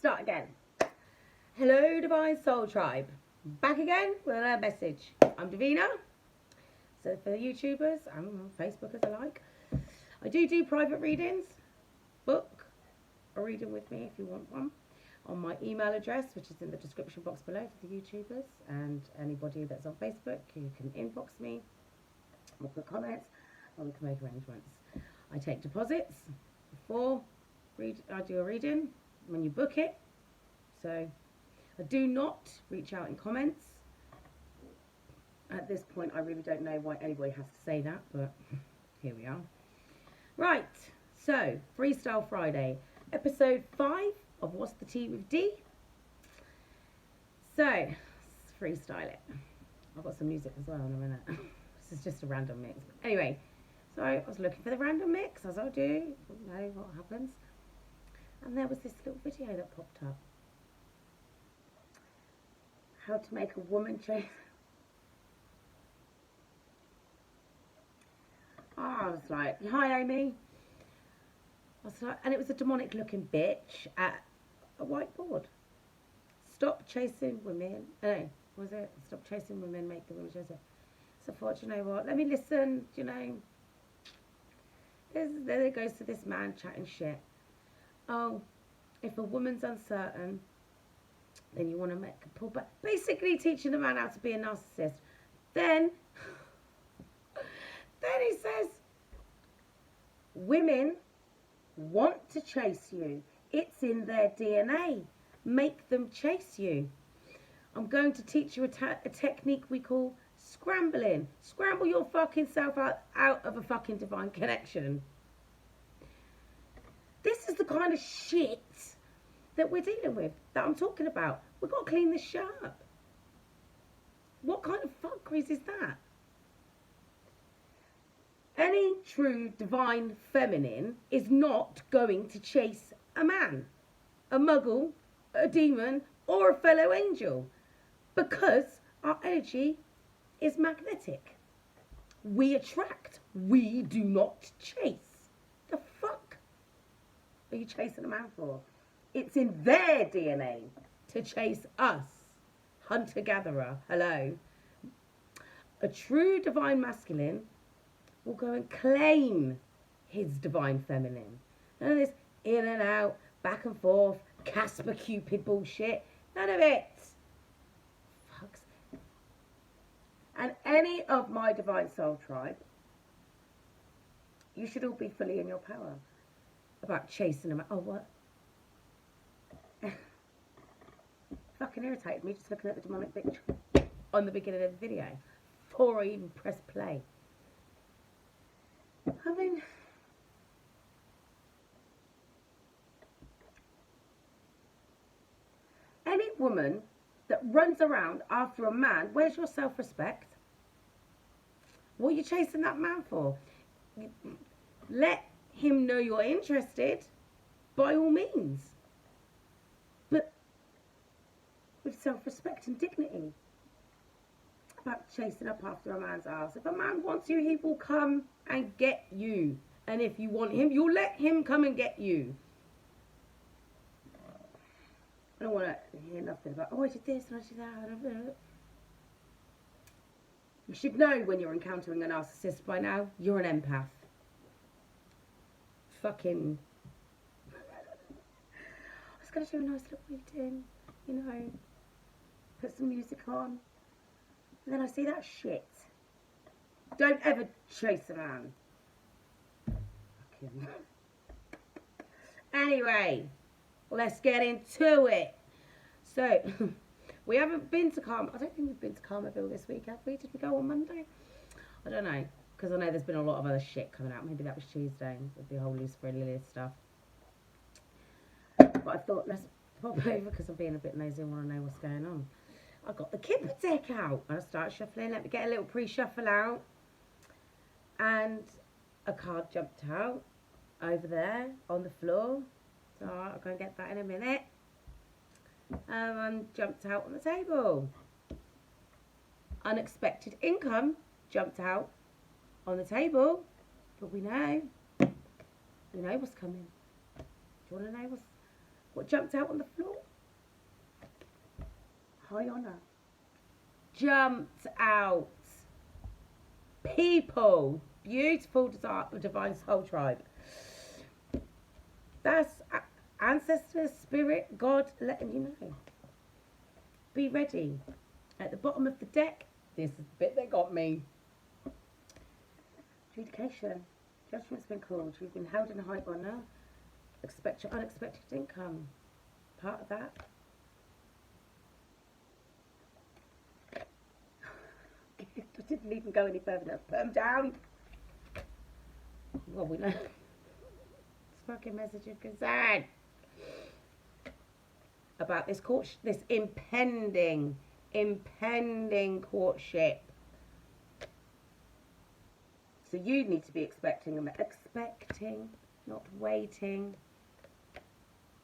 start again. Hello, Divine Soul Tribe. Back again with another message. I'm Divina. So for the YouTubers and Facebookers alike, I do private readings. Book a reading with me if you want one. On my email address, which is in the description box below for the YouTubers, and anybody that's on Facebook, you can inbox me or put comments, or we can make arrangements. I take deposits before I do a reading when you book it. So I do not reach out in comments. At this point, I really don't know why anybody has to say that, but here we are. Right, so Freestyle Friday, episode 5 of What's the Tea with D. So, let's freestyle it. I've got some music as well in a minute. This is just a random mix. Anyway, so I was looking for the random mix, as I do. You know what happens. And there was this little video that popped up. How to make a woman chase. Oh, I was like, hi Amy. I was like, and it was a demonic looking bitch at a whiteboard. Stop chasing women. No, was it? Stop chasing women, make the women chase it. So I thought, you know what? Let me listen. You know, there it goes to this man chatting shit. Oh, if a woman's uncertain, then you want to make a pull back. Basically teaching the man how to be a narcissist. Then he says, women want to chase you. It's in their DNA. Make them chase you. I'm going to teach you a technique we call scrambling. Scramble your fucking self out of a fucking divine connection. This is the kind of shit that we're dealing with, that I'm talking about. We've got to clean this shit up. What kind of fuckeries is that? Any true divine feminine is not going to chase a man, a muggle, a demon, or a fellow angel, because our energy is magnetic. We attract. We do not chase. The fuck are you chasing a man for? It's in their DNA to chase us. Hunter-gatherer, hello. A true divine masculine will go and claim his divine feminine. None of this in and out, back and forth, Casper Cupid bullshit. None of it. Fucks. And any of my divine soul tribe, you should all be fully in your power about chasing them. Oh, what? Fucking irritated me just looking at the demonic bitch on the beginning of the video before I even press play. I mean, any woman that runs around after a man, where's your self-respect? What are you chasing that man for? Let him know you're interested, by all means. But with self-respect and dignity. About chasing up after a man's ass. If a man wants you, he will come and get you. And if you want him, you'll let him come and get you. I don't want to hear nothing about, oh, I did this and I did that. You should know when you're encountering a narcissist by now, you're an empath. Fucking. I was going to do a nice little reading, you know, put some music on. And then I see that shit. Don't ever chase a man. Fucking. Anyway, let's get into it. So, we haven't been to I don't think we've been to Carmerville this week, have we? Did we go on Monday? I don't know, because I know there's been a lot of other shit coming out. Maybe that was Tuesday with the whole Lucifer and Lilith stuff. But I thought, let's pop over because I'm being a bit nosy and want to know what's going on. I got the Kipper deck out and I started shuffling. Let me get a little pre-shuffle out. And a card jumped out over there on the floor. So I'll go and get that in a minute. One jumped out on the table. Unexpected income jumped out on the table. But we know what's coming. Do you want to know What jumped out on the floor? High honour. Jumped out. People. Beautiful divine soul tribe. That's ancestors, spirit, God letting you know. Be ready. At the bottom of the deck, this is the bit that got me. Adjudication. Judgment's been called. You've been held in high honour. Expect your unexpected income. Part of that. I didn't even go any further than put them down. Well, we know. It's fucking message of concern about this this impending courtship. So you need to be expecting, not waiting,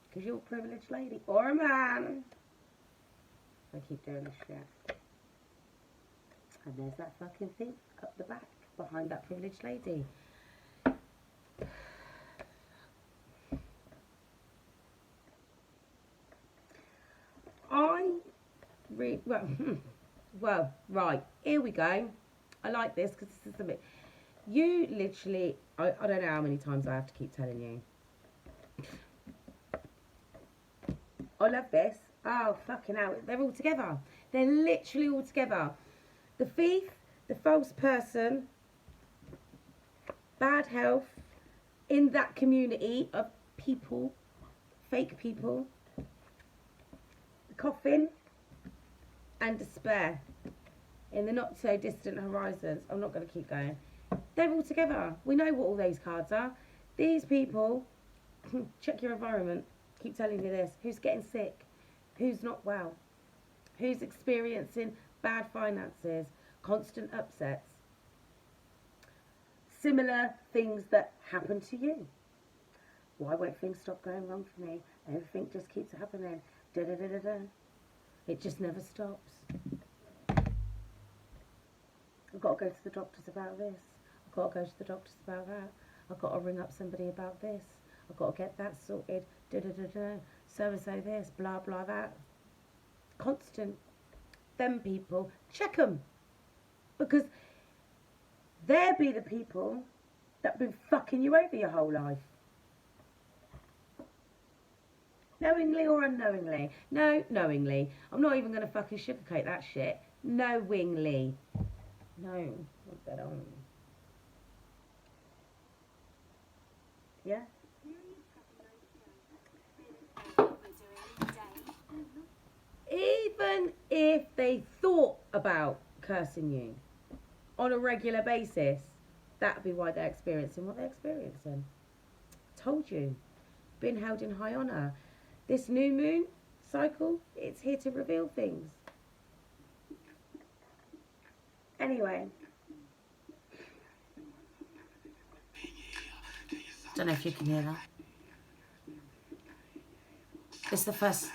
because you're a privileged lady or a man. I keep doing this shit. And there's that fucking thing up the back behind that privileged lady. Well, right, here we go. I like this because this is a bit. You literally, I don't know how many times I have to keep telling you. I love this. Oh, fucking hell. They're all together. They're literally all together. The thief, the false person, bad health, in that community of people, fake people, the coffin, and despair in the not so distant horizons. I'm not going to keep going. They're all together. We know what all those cards are. These people, check your environment. Keep telling you this. Who's getting sick? Who's not well? Who's experiencing bad finances, constant upsets? Similar things that happen to you. Why won't things stop going wrong for me? Everything just keeps happening. Da da da da da. It just never stops. I've got to go to the doctors about this. I've got to go to the doctors about that. I've got to ring up somebody about this. I've got to get that sorted. Da da da da. So and so this. Blah blah that. Constant. Them people. Check them. Because they'll be the people that have been fucking you over your whole life. Knowingly or unknowingly. No, knowingly. I'm not even going to fucking sugarcoat that shit. Knowingly. No. Put that on. Yeah? Even if they thought about cursing you on a regular basis, that'd be why they're experiencing what they're experiencing. Told you. Been held in high honour. This new moon cycle, it's here to reveal things. Anyway. Don't know if you can hear that. It's the first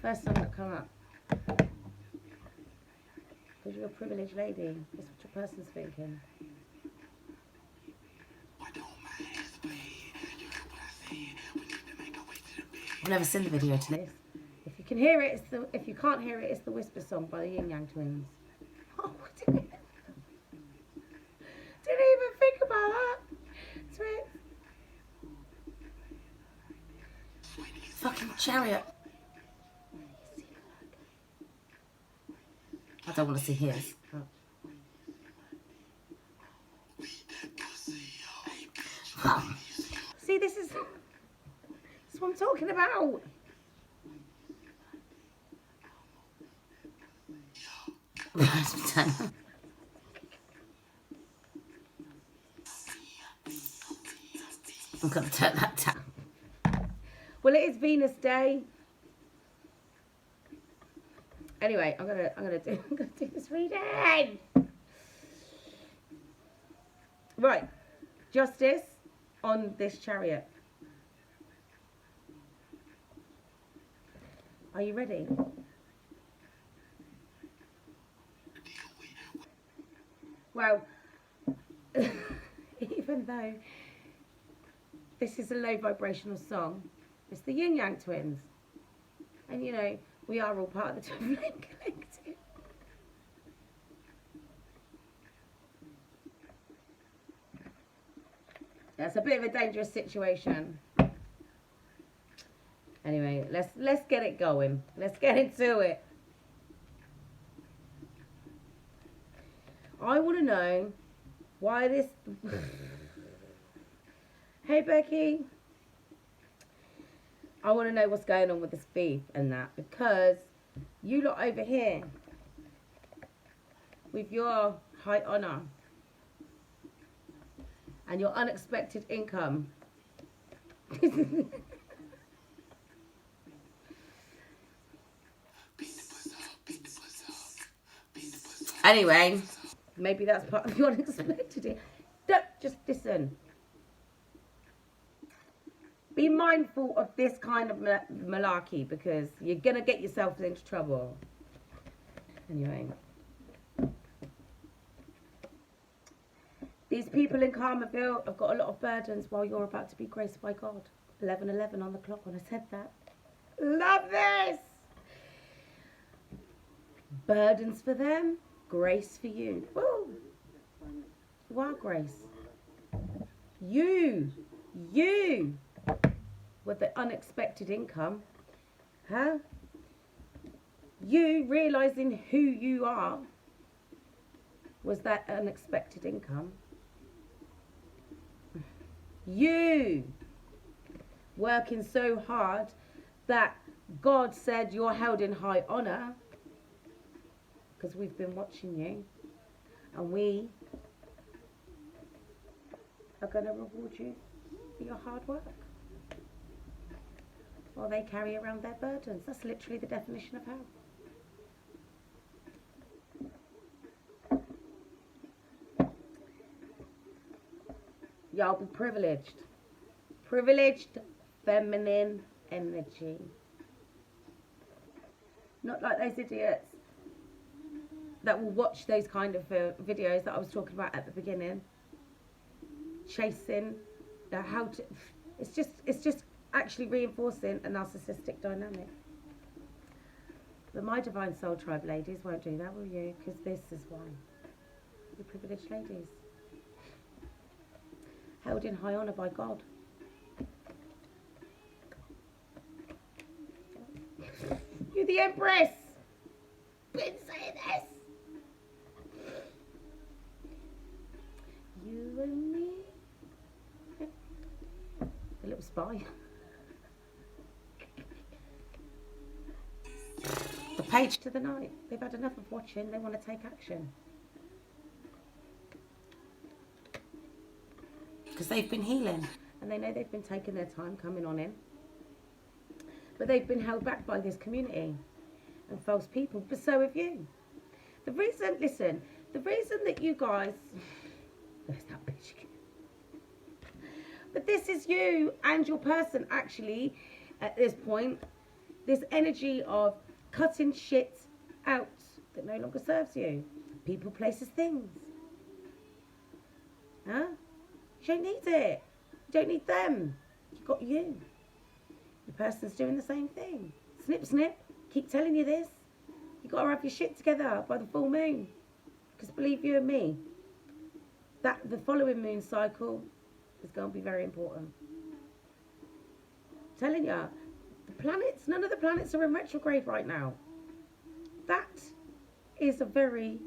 song that come up. Because you're a privileged lady. That's what your person's thinking. I've never seen the video to this. If you can hear it, if you can't hear it, it's the Whisper song by the Yin Yang Twins. Oh, didn't even think about that. Fucking chariot. I don't want to see his. Oh. See, this is what I'm talking about. I'm gonna turn that down. Well, it is Venus Day. Anyway, I'm gonna do this reading. Right, justice on this chariot. Are you ready? Well, even though this is a low vibrational song, it's the Yin Yang Twins. And you know, we are all part of the Twin Flame Collective. That's a bit of a dangerous situation. Anyway, let's get it going. Let's get into it. I want to know why this... Hey, Becky. I want to know what's going on with this beef and that, because you lot over here, with your high honour and your unexpected income, anyway, maybe that's part of the unexpected. Don't, just listen. Be mindful of this kind of malarkey, because you're going to get yourself into trouble. Anyway. These people in Karmaville have got a lot of burdens while you're about to be graced by God. 11:11 on the clock when I said that. Love this! Burdens for them, grace for you. Woo! You are grace. You with the unexpected income, huh? You realising who you are was that unexpected income. You working so hard that God said you're held in high honour, because we've been watching you, and we are going to reward you for your hard work while they carry around their burdens. That's literally the definition of hell. Y'all be privileged. Privileged feminine energy. Not like those idiots that will watch those kind of videos that I was talking about at the beginning. Chasing how to... It's just actually reinforcing a narcissistic dynamic. But my Divine Soul Tribe ladies won't do that, will you? Because this is why. You're privileged ladies. Held in high honour by God. You're the Empress! Been saying this! You and me. A little spy. The page to the night. They've had enough of watching. They want to take action. Because they've been healing. And they know they've been taking their time coming on in. But they've been held back by this community and false people. But so have you. The reason, listen, the reason that you guys... There's that bitch again. But this is you and your person actually, at this point, this energy of cutting shit out that no longer serves you. People, places, things. Huh? You don't need it. You don't need them. You've got you. The person's doing the same thing. Snip, snip. Keep telling you this. You've got to have your shit together by the full moon. Because believe you and me, that the following moon cycle is going to be very important. I'm telling you, the planets, none of the planets are in retrograde right now. That is a very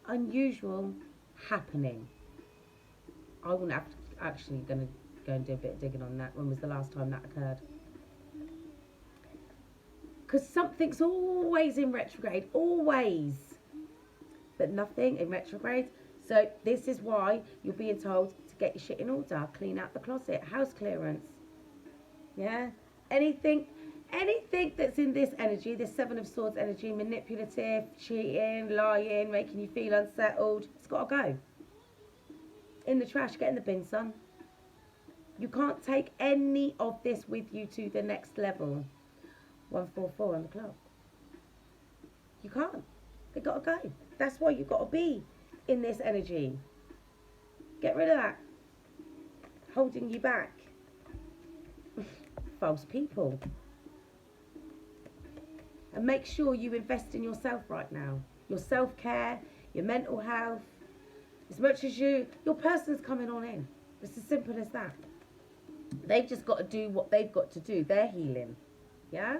unusual happening. I will have to actually going to go and do a bit of digging on that. When was the last time that occurred? Because something's always in retrograde, always. But nothing in retrograde. So this is why you're being told to get your shit in order, clean out the closet, house clearance. Yeah? Anything that's in this energy, this Seven of Swords energy, manipulative, cheating, lying, making you feel unsettled, it's got to go. In the trash, get in the bin, son. You can't take any of this with you to the next level. 144 on the clock. You can't. They got to go. That's why you've got to be in this energy. Get rid of that. Holding you back. False people. And make sure you invest in yourself right now. Your self-care, your mental health. As much as your person's coming on in. It's as simple as that. They've just got to do what they've got to do. Their healing. Yeah?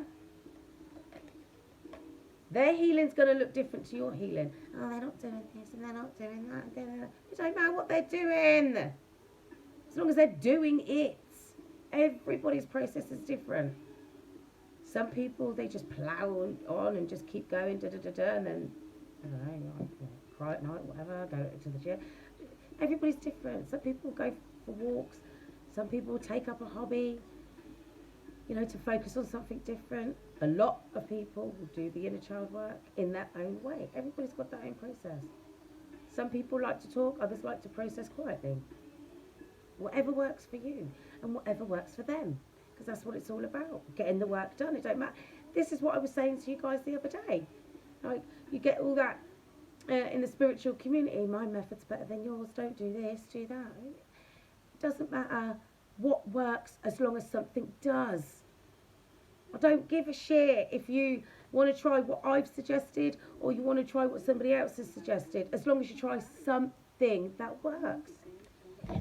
Their healing's going to look different to your healing. Oh, they're not doing this and they're not doing that. It don't matter what they're doing. As long as they're doing it. Everybody's process is different. Some people, they just plow on and just keep going, and then, I don't know, cry at night, whatever, go to the gym. Everybody's different. Some people go for walks. Some people take up a hobby, to focus on something different. A lot of people will do the inner child work in their own way. Everybody's got their own process. Some people like to talk, others like to process quietly. Whatever works for you and whatever works for them. Because that's what it's all about, getting the work done. It don't matter. This is what I was saying to you guys the other day. Like, you get all that in the spiritual community. My method's better than yours. Don't do this, do that. It doesn't matter what works as long as something does. I don't give a shit if you want to try what I've suggested or you want to try what somebody else has suggested. As long as you try something that works.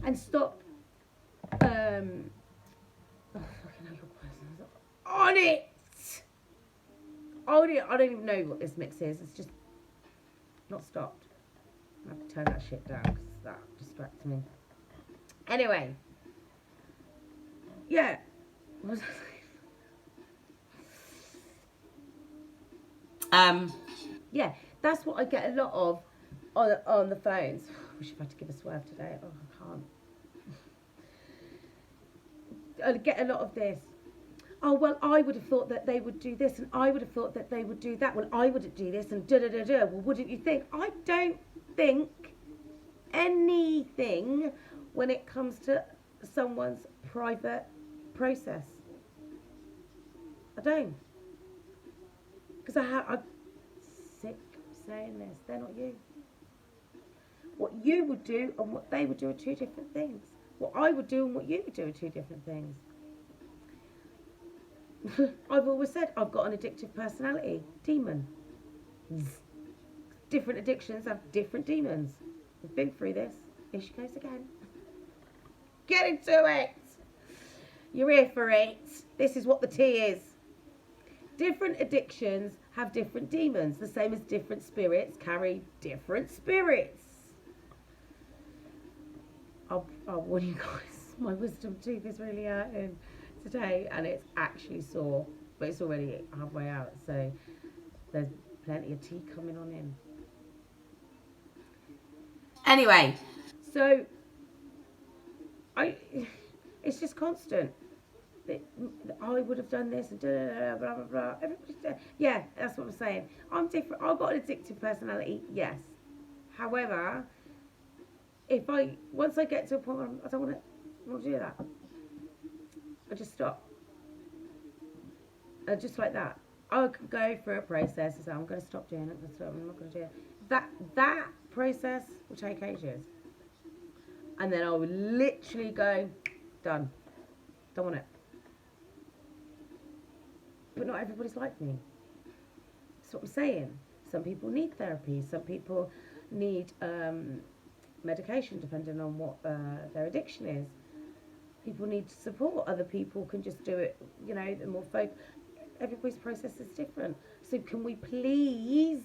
And stop on it. I don't even know what this mix is. It's just not stopped. I have to turn that shit down because that distracts me. Anyway. Yeah. What was I saying? Yeah, that's what I get a lot of on the phones. I wish I had to give a swerve today. Oh, I can't. I get a lot of this. Oh, well, I would have thought that they would do this, and I would have thought that they would do that. Well, I wouldn't do this, and da-da-da-da. Well, wouldn't you think? I don't think anything when it comes to someone's private process. I don't. Because I'm sick of saying this. They're not you. What you would do and what they would do are two different things. What I would do and what you would do are two different things. I've always said I've got an addictive personality. Demon. Different addictions have different demons. We've been through this. Here she goes again. Get into it. You're here for it. This is what the tea is. Different addictions have different demons. The same as different spirits carry different spirits. I'll warn you guys. My wisdom tooth is really hurting today, and it's actually sore, but it's already halfway out, so there's plenty of tea coming on in. Anyway, so it's just constant. I would have done this and blah blah blah blah. Everybody's yeah, that's what I'm saying. I'm different. I've got an addictive personality, yes. However, once I get to a point where I don't want to do that, I just stop. Just like that. I could go through a process and say, I'm going to stop doing it. I'm not going to do it. That process will take ages. And then I will literally go, done. Don't want it. But not everybody's like me. That's what I'm saying. Some people need therapy. Some people need medication, depending on what their addiction is. People need support. Other people can just do it, the more folk. Everybody's process is different. So can we please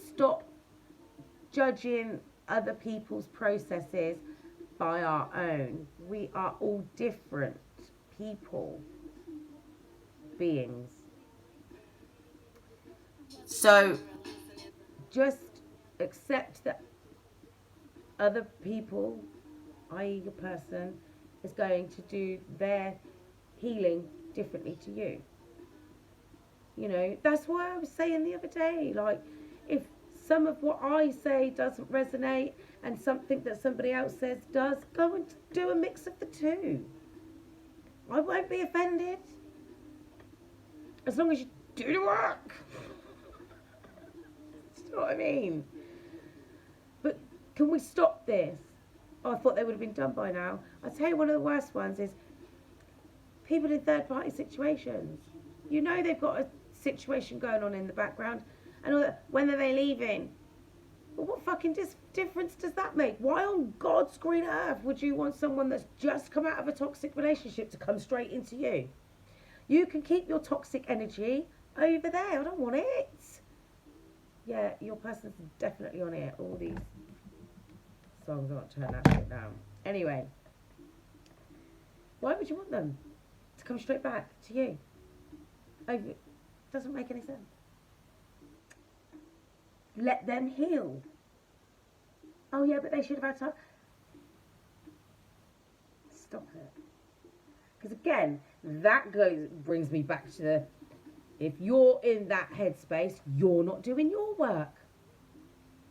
stop judging other people's processes by our own? We are all different people, beings. So just accept that other people, i.e. your person, is going to do their healing differently to you. That's why I was saying the other day, like, if some of what I say doesn't resonate and something that somebody else says does, go and do a mix of the two. I won't be offended. As long as you do the work. You know what I mean? But can we stop this? Oh, I thought they would have been done by now. I'll tell you, one of the worst ones is people in third-party situations. You know they've got a situation going on in the background. And all that. When are they leaving? But what fucking difference does that make? Why on God's green earth would you want someone that's just come out of a toxic relationship to come straight into you? You can keep your toxic energy over there. I don't want it. Yeah, your person's definitely on it. All these songs, I want to turn that shit down. Anyway, why would you want them to come straight back to you? Doesn't make any sense. Let them heal. Oh yeah, but they should have had time. Stop it. Because again, that brings me back to the, if you're in that headspace, you're not doing your work.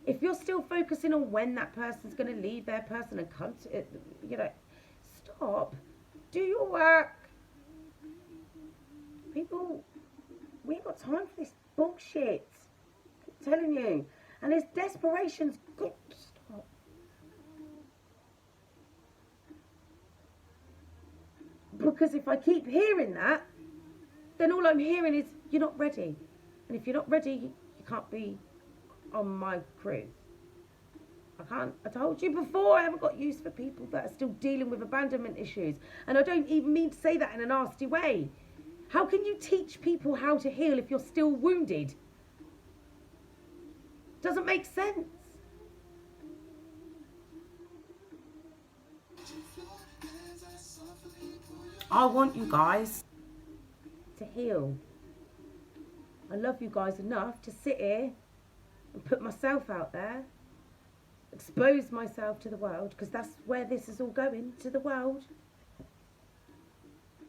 If you're still focusing on when that person's going to leave their person and come to it, you know, stop. Do your work. People, we ain't got time for this bullshit. I'm telling you. And this desperation's got to stop. Because if I keep hearing that, then all I'm hearing is you're not ready. And if you're not ready, you can't be on my crew. I told you before, I haven't got use for people that are still dealing with abandonment issues. And I don't even mean to say that in a nasty way. How can you teach people how to heal if you're still wounded? Doesn't make sense. I want you guys to heal. I love you guys enough to sit here and put myself out there, expose myself to the world, because that's where this is all going, to the world,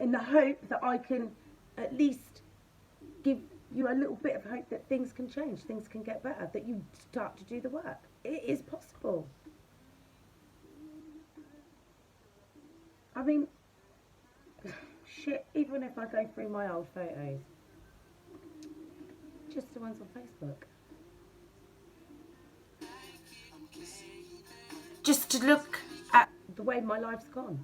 in the hope that I can at least give you a little bit of hope that things can change, things can get better, that you start to do the work. It is possible. I mean, shit, even if I go through my old photos, just the ones on Facebook, just to look at the way my life's gone.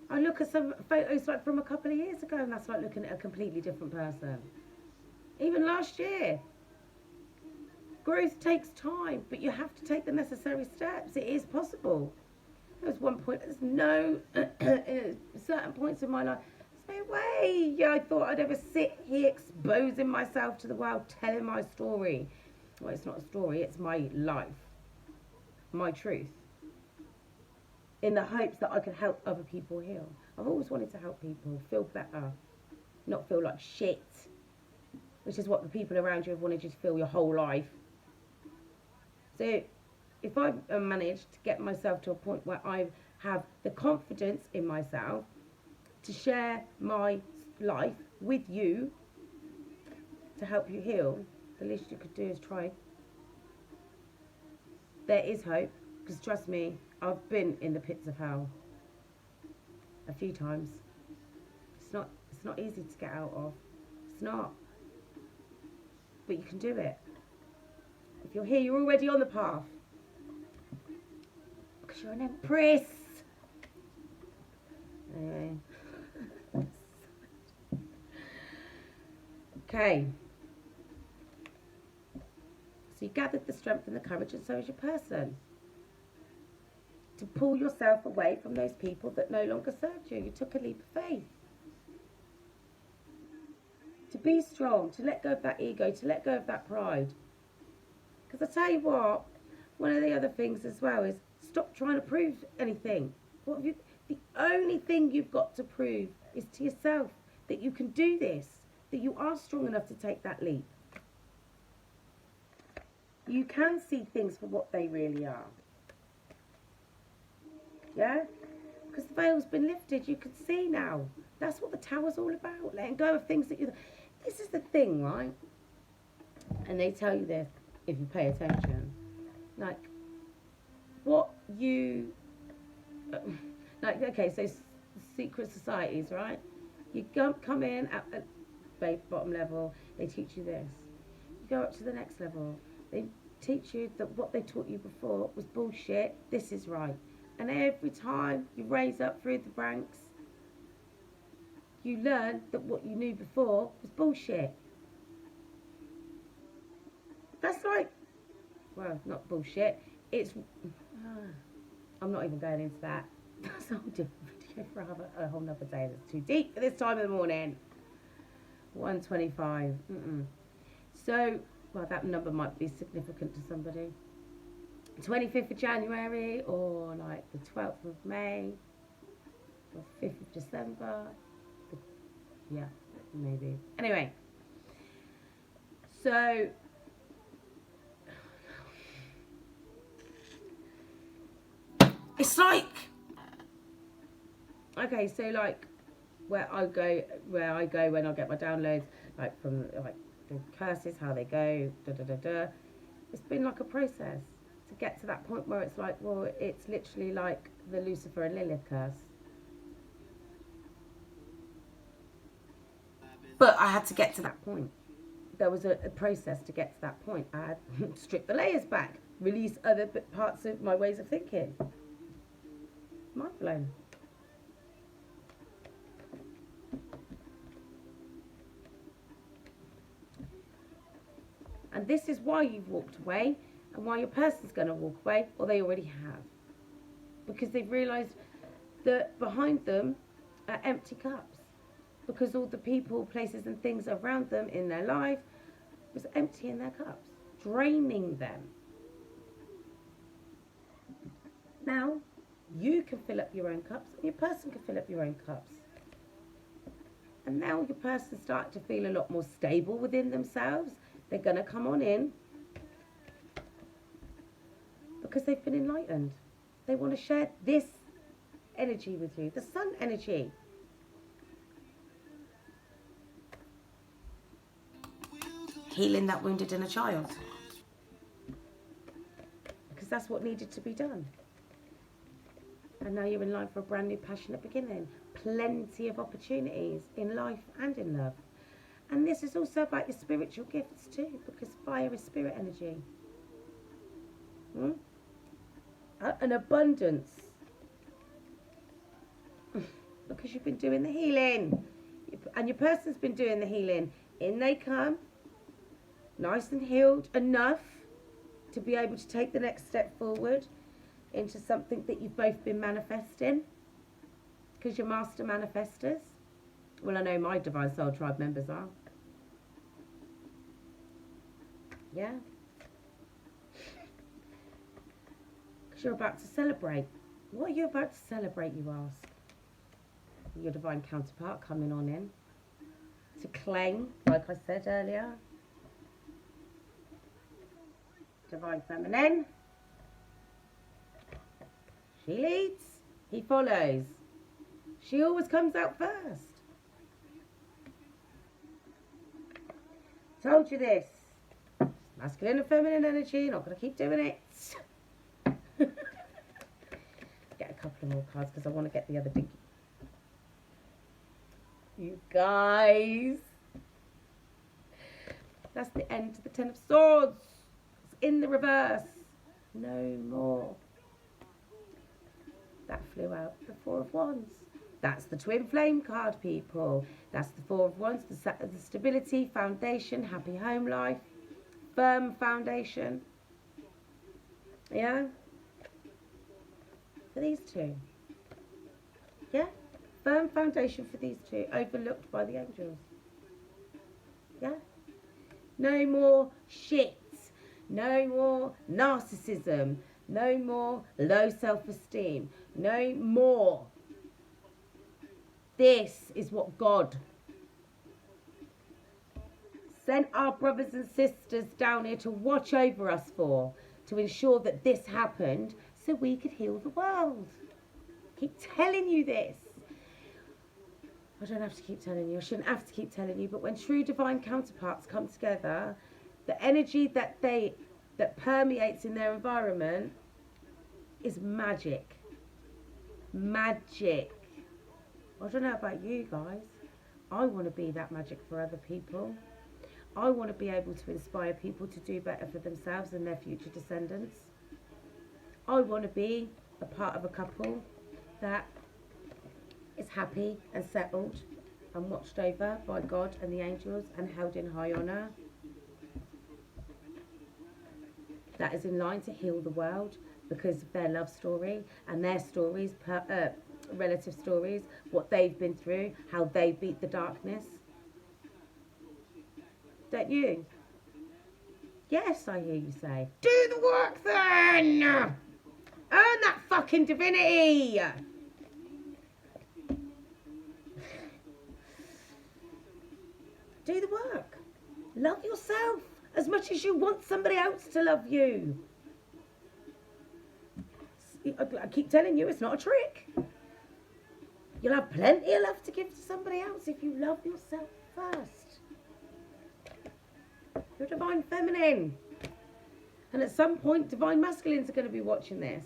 I look at some photos like from a couple of years ago and that's like looking at a completely different person. Even last year. Growth takes time, but you have to take the necessary steps. It is possible. There was one point, there's no, certain points in my life, there's no way I thought I'd ever sit here exposing myself to the world, telling my story. Well, it's not a story, it's my life, my truth, in the hopes that I could help other people heal. I've always wanted to help people feel better, not feel like shit, which is what the people around you have wanted you to feel your whole life. So if I managed to get myself to a point where I have the confidence in myself to share my life with you to help you heal, the least you could do is try. There is hope, because trust me, I've been in the pits of hell a few times. It's not easy to get out of. It's not. But you can do it. If you're here, you're already on the path. Because you're an empress. Anyway. Okay. So you gathered the strength and the courage, and so is your person, to pull yourself away from those people that no longer served you. You took a leap of faith. To be strong, to let go of that ego, to let go of that pride. Because I tell you what, one of the other things as well is stop trying to prove anything. What have you? The only thing you've got to prove is to yourself that you can do this, that you are strong enough to take that leap. You can see things for what they really are. Yeah? Because the veil's been lifted, you can see now. That's what the tower's all about, letting go of things that you... This is the thing, right? And they tell you this, if you pay attention. Like, what you... Like, okay, so secret societies, right? You come in at the bottom level, they teach you this. You go up to the next level, they teach you that what they taught you before was bullshit, this is right. And every time you raise up through the ranks, you learn that what you knew before was bullshit. That's like, well, not bullshit. It's, I'm not even going into that. That's a whole different video for a whole nother day. That's too deep for this time of the morning. 125. So, well, that number might be significant to somebody. 25th of January, or like the 12th of May, or 5th of December. Yeah, maybe. Anyway, so it's like, okay, so like where I go when I get my downloads, like from like the curses, how they go, it's been like a process to get to that point where it's like, well, it's literally like the Lucifer and Lilith curse. But I had to get to that point. There was a process to get to that point. I had to strip the layers back, release other parts of my ways of thinking. Mind blown. And this is why you've walked away, and why your person's going to walk away, or they already have. Because they've realised that behind them are empty cups. Because all the people, places and things around them in their life was emptying their cups, draining them. Now, you can fill up your own cups, and your person can fill up your own cups. And now your person's starting to feel a lot more stable within themselves. They're going to come on in because they've been enlightened. They want to share this energy with you, the sun energy. Healing that wounded inner child. Because that's what needed to be done. And now you're in line for a brand new passionate beginning. Plenty of opportunities in life and in love. And this is also about your spiritual gifts too, because fire is spirit energy. An abundance. Because you've been doing the healing. And your person's been doing the healing. In they come. Nice and healed enough to be able to take the next step forward into something that you've both been manifesting. Because you're master manifestors. Well, I know my Divine Soul Tribe members are. Yeah. Because you're about to celebrate. What are you about to celebrate, you ask? Your divine counterpart coming on in. To claim, like I said earlier. Divine Feminine. She leads. He follows. She always comes out first. Told you this. Masculine and feminine energy. Not going to keep doing it. Get a couple of more cards because I want to get the other dinky. You guys. That's the end of the Ten of Swords. It's in the reverse. No more. That flew out. The Four of Wands. That's the Twin Flame card, people. That's the Four of Wands, the stability, foundation, happy home life, firm foundation. Yeah? For these two. Yeah? Firm foundation for these two, overlooked by the angels. Yeah? No more shit. No more narcissism. No more low self-esteem. No more. This is what God sent our brothers and sisters down here to watch over us for, to ensure that this happened so we could heal the world. Keep telling you this. I don't have to keep telling you. I shouldn't have to keep telling you. But when true divine counterparts come together, the energy that permeates in their environment is magic. Magic. I don't know about you guys. I want to be that magic for other people. I want to be able to inspire people to do better for themselves and their future descendants. I want to be a part of a couple that is happy and settled. and watched over by God and the angels and held in high honour. That is in line to heal the world because of their love story and their stories, relative stories, what they've been through, how they beat the darkness. Don't you? Yes, I hear you say. Do the work then! Earn that fucking divinity! Do the work. Love yourself as much as you want somebody else to love you. I keep telling you, it's not a trick. You'll have plenty of love to give to somebody else if you love yourself first. You're divine feminine. And at some point, divine masculines are going to be watching this.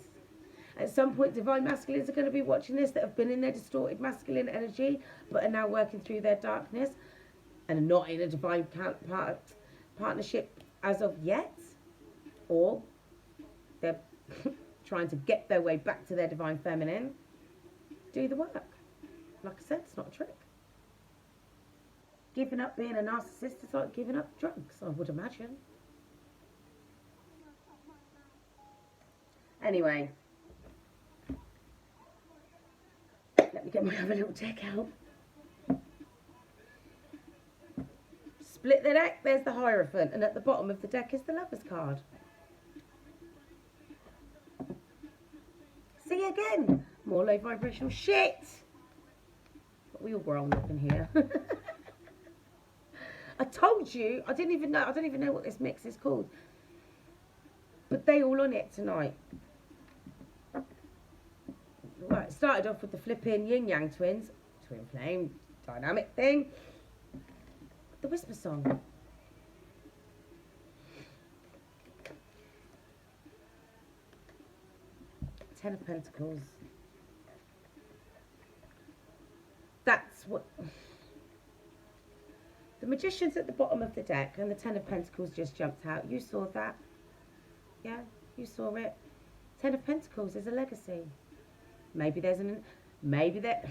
At some point, divine masculines are going to be watching this that have been in their distorted masculine energy, but are now working through their darkness and are not in a divine partnership as of yet. Or they're trying to get their way back to their divine feminine. Do the work. Like I said, it's not a trick. Giving up being a narcissist is like giving up drugs, I would imagine. Anyway, let me get my other little deck out. Split the deck, there's the Hierophant, and at the bottom of the deck is the Lover's card. See again, more low vibrational shit. But we all grown up in here. I told you, I don't even know what this mix is called. But they all on it tonight. Right, it started off with the flipping yin yang twins, twin flame, dynamic thing. The whisper song. Ten of Pentacles. That's what... The Magician's at the bottom of the deck and the Ten of Pentacles just jumped out. You saw that? Yeah, you saw it. Ten of Pentacles is a legacy. Maybe there's an... I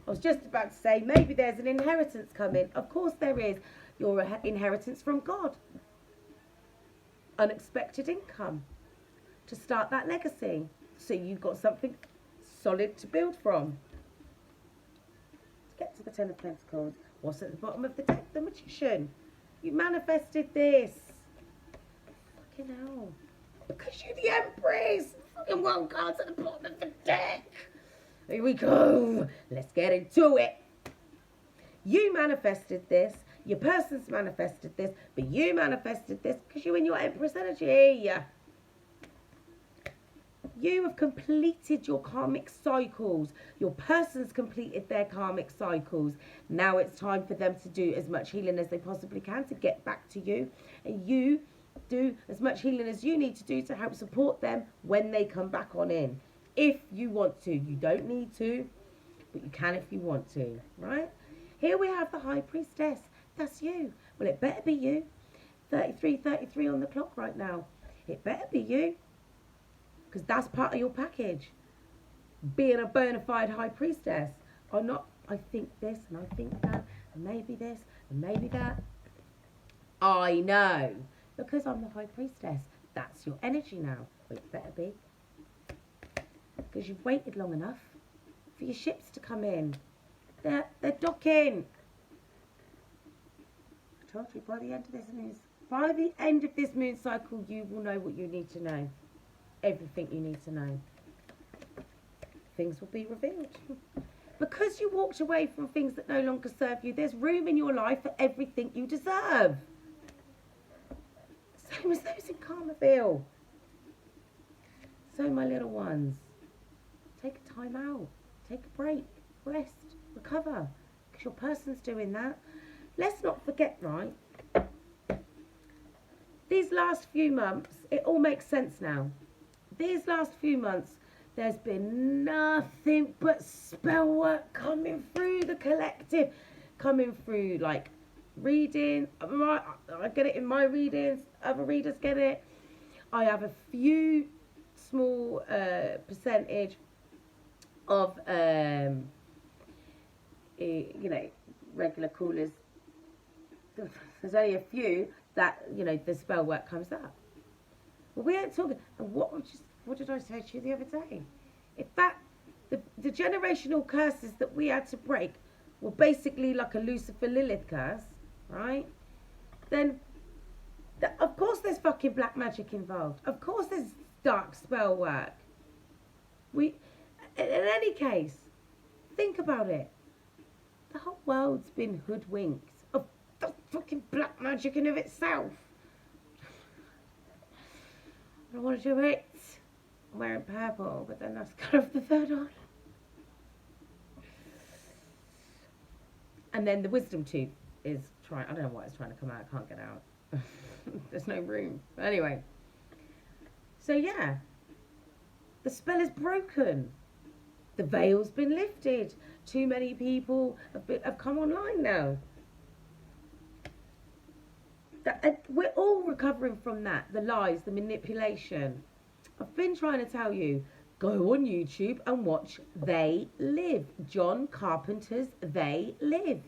was just about to say, maybe there's an inheritance coming. Of course there is. Your inheritance from God. Unexpected income. To start that legacy. So you've got something solid to build from. Let's get to the Ten of Pentacles. What's at the bottom of the deck? The Magician. You manifested this. Fucking hell. Because you're the Empress. Fucking one card's at the bottom of the deck. Here we go. Let's get into it. You manifested this. Your person's manifested this. But you manifested this because you're in your Empress energy. You have completed your karmic cycles. Your person's completed their karmic cycles. Now it's time for them to do as much healing as they possibly can to get back to you. And you do as much healing as you need to do to help support them when they come back on in. If you want to. You don't need to, but you can if you want to, right? Here we have the High Priestess. That's you. Well, it better be you. 33 on the clock right now. It better be you. Because that's part of your package. Being a bona fide High Priestess. Or not, I think this and I think that. And maybe this and maybe that. I know. Because I'm the High Priestess. That's your energy now. Well, it better be. Because you've waited long enough for your ships to come in. They're docking. I told you by the end of this moon cycle, you will know what you need to know. Everything you need to know. Things will be revealed. Because you walked away from things that no longer serve you, there's room in your life for everything you deserve. Same as those in Karmaville. So, my little ones, take a time out. Take a break. Rest. Recover. Because your person's doing that. Let's not forget, right? These last few months, it all makes sense now. These last few months, there's been nothing but spell work coming through the collective. Coming through, like, reading. I get it in my readings. Other readers get it. I have a few small percentage of, you know, regular callers, there's only a few that, you know, the spell work comes up. Well, we ain't talking. And what did I say to you the other day? If that, the generational curses that we had to break were basically like a Lucifer Lilith curse, right? Then, of course there's fucking black magic involved. Of course there's dark spell work. In any case, think about it. The whole world's been hoodwinked of the fucking black magic in of itself. I don't want to do it. I'm wearing purple, but then that's kind of the third one. And then the wisdom tooth is trying, I don't know what it's trying to come out, I can't get out. There's no room. But anyway. So yeah, the spell is broken. The veil's been lifted. Too many people have come online now. We're all recovering from that. The lies, the manipulation. I've been trying to tell you, go on YouTube and watch They Live. John Carpenter's They Live.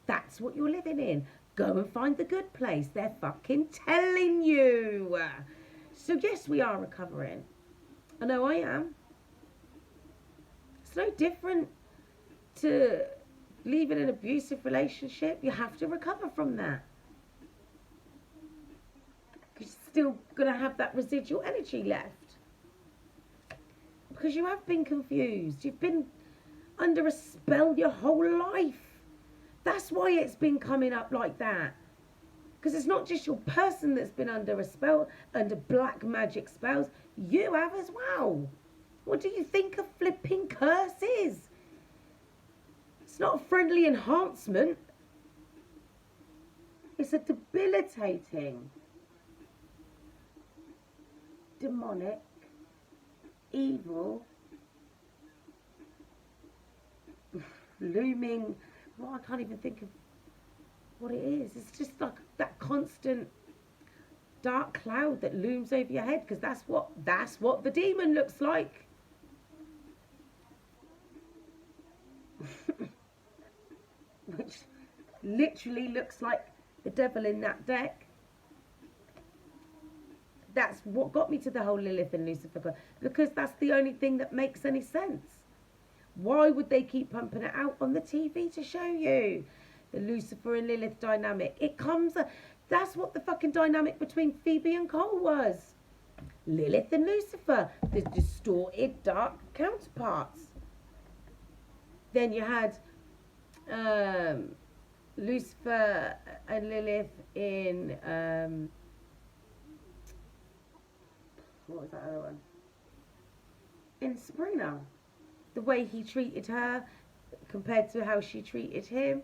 That's what you're living in. Go and find the good place. They're fucking telling you. So yes, we are recovering. I know I am. It's no different to leaving an abusive relationship. You have to recover from that. You're still going to have that residual energy left. Because you have been confused. You've been under a spell your whole life. That's why it's been coming up like that. Because it's not just your person that's been under a spell, under black magic spells. You have as well. What do you think a flipping curse is? It's not a friendly enhancement. It's a debilitating, demonic, evil, looming, well, I can't even think of what it is. It's just like that constant dark cloud that looms over your head, because that's what the demon looks like. Which literally looks like the devil in that deck. That's what got me to the whole Lilith and Lucifer, because that's the only thing that makes any sense. Why would they keep pumping it out on the TV to show you the Lucifer and Lilith dynamic? That's what the fucking dynamic between Phoebe and Cole was. Lilith and Lucifer, the distorted dark counterparts. Then you had Lucifer and Lilith in what was that other one? In Sabrina. The way he treated her compared to how she treated him.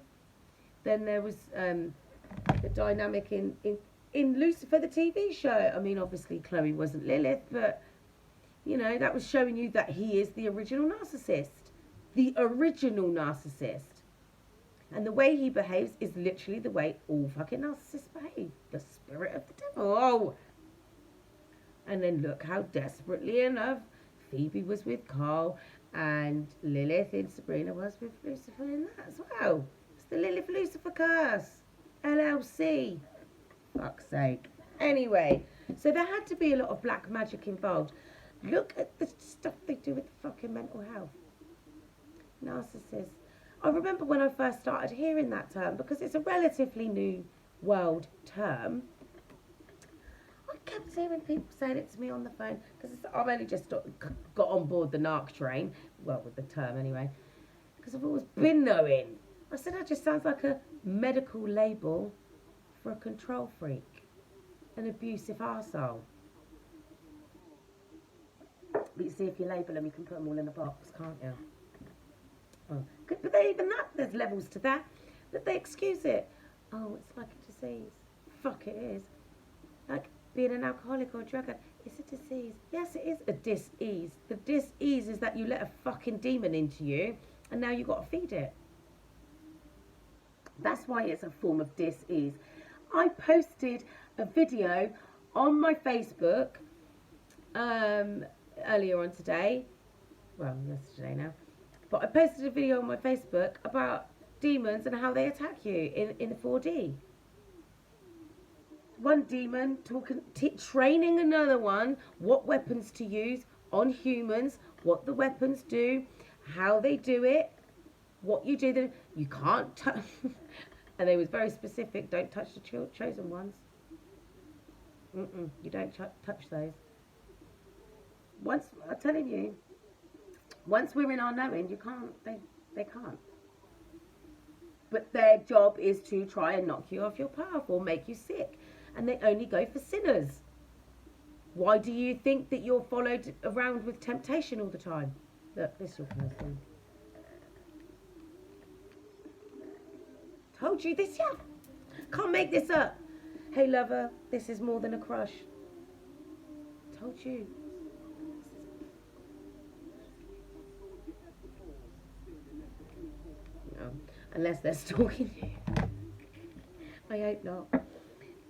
Then there was the dynamic in Lucifer, the TV show. I mean, obviously Chloe wasn't Lilith, but, you know, that was showing you that he is the original narcissist. The original narcissist. And the way he behaves is literally the way all fucking narcissists behave. The spirit of the devil. Oh. And then look how desperately enough Phoebe was with Carl, and Lilith in Sabrina was with Lucifer in that as well. It's the Lilith-Lucifer curse. LLC. Fuck's sake. Anyway, so there had to be a lot of black magic involved. Look at the stuff they do with the fucking mental health. Narcissists. I remember when I first started hearing that term, because it's a relatively new world term. I kept hearing people saying it to me on the phone, because I've only just got on board the narc train, well, with the term anyway, because I've always been knowing. I said that just sounds like a medical label for a control freak, an abusive arsehole. But you see, if you label them, you can put them all in a box, can't you? Oh. But even that, there's levels to that, but they excuse it. Oh, it's like a disease. Fuck, it is. Like being an alcoholic or a drug addict, it's a disease. Yes, it is a dis-ease. The dis-ease is that you let a fucking demon into you, and now you've got to feed it. That's why it's a form of dis-ease. I posted a video on my Facebook earlier on today. Well, yesterday now. But I posted a video on my Facebook about demons and how they attack you in 4D. One demon training another one what weapons to use on humans, what the weapons do, how they do it, what you do. You can't touch. And they was very specific. Don't touch the chosen ones. You don't touch those. Once I'm telling you, once we're in our knowing, you can't. They can't. But their job is to try and knock you off your path or make you sick. And they only go for sinners. Why do you think that you're followed around with temptation all the time? Look, this is your person. Told you this, yeah. Can't make this up. Hey, lover, this is more than a crush. Told you. No, unless they're stalking you. I hope not.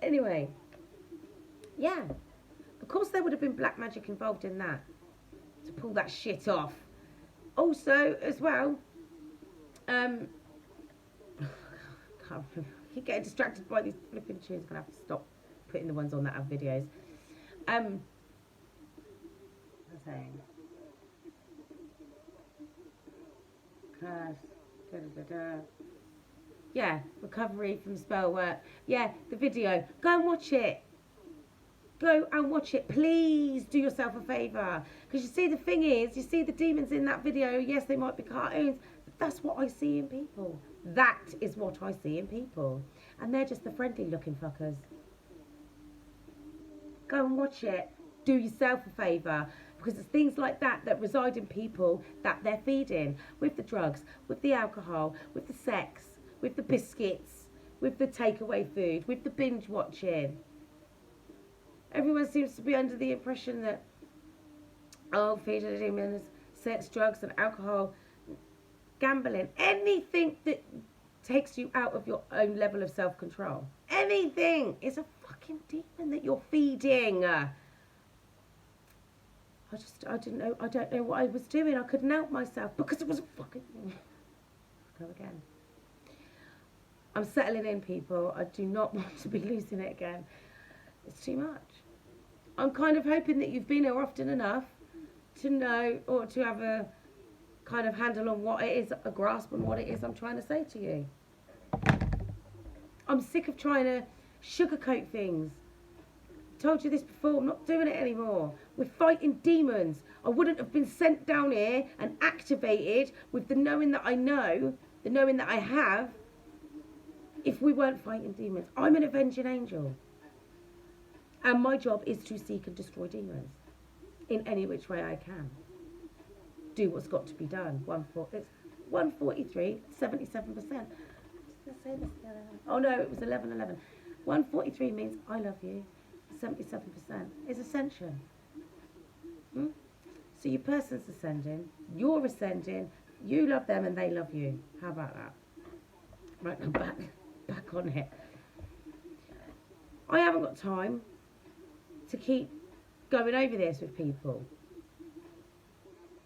Anyway, yeah. Of course there would have been black magic involved in that. To pull that shit off. Also, as well, I keep getting distracted by these flipping tunes. I'm going to have to stop putting the ones on that have videos. I'm saying. Curse. Yeah, recovery from spell work. Yeah, the video. Go and watch it. Go and watch it. Please do yourself a favour. Because you see, the thing is, you see the demons in that video. Yes, they might be cartoons, but that's what I see in people. That is what I see in people. And they're just the friendly looking fuckers. Go and watch it. Do yourself a favour. Because it's things like that that reside in people that they're feeding. With the drugs, with the alcohol, with the sex, with the biscuits, with the takeaway food, with the binge watching. Everyone seems to be under the impression that, oh, feeding the demons, sex, drugs and alcohol, gambling, anything that takes you out of your own level of self-control. Anything is a fucking demon that you're feeding. I don't know what I was doing. I couldn't help myself because it was a fucking... Go again. I'm settling in, people. I do not want to be losing it again. It's too much. I'm kind of hoping that you've been here often enough to know or to have a kind of handle on what it is, a grasp on what it is I'm trying to say to you. I'm sick of trying to sugarcoat things. I told you this before, I'm not doing it anymore. We're fighting demons. I wouldn't have been sent down here and activated with the knowing that I know, the knowing that I have, if we weren't fighting demons. I'm an avenging angel. And my job is to seek and destroy demons in any which way I can. Do what's got to be done. It's 143, 77%. Oh no, it was 1111. 143 means I love you. 77% is ascension. So your person's ascending, you're ascending, you love them and they love you. How about that? Right, now back on it. I haven't got time to keep going over this with people.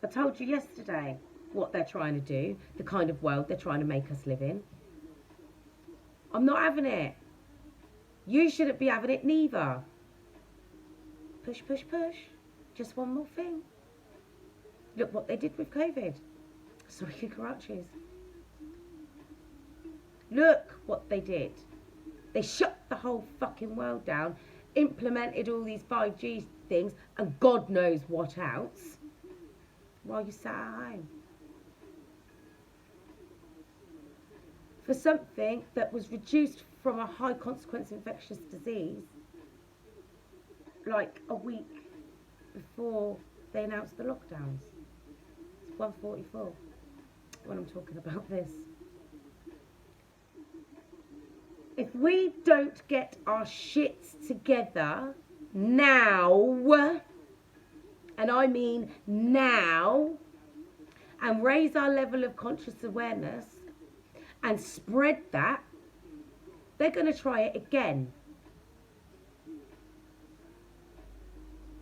I told you yesterday what they're trying to do, the kind of world they're trying to make us live in. I'm not having it. You shouldn't be having it neither. Push, push, push. Just one more thing. Look what they did with COVID. Sorry, Karachis. Look what they did. They shut the whole fucking world down, implemented all these 5G things, and God knows what else, while you sat at home. For something that was reduced from a high consequence infectious disease, like a week before they announced the lockdowns. It's 144 when I'm talking about this. If we don't get our shits together now, and I mean now, and raise our level of conscious awareness and spread that, they're going to try it again.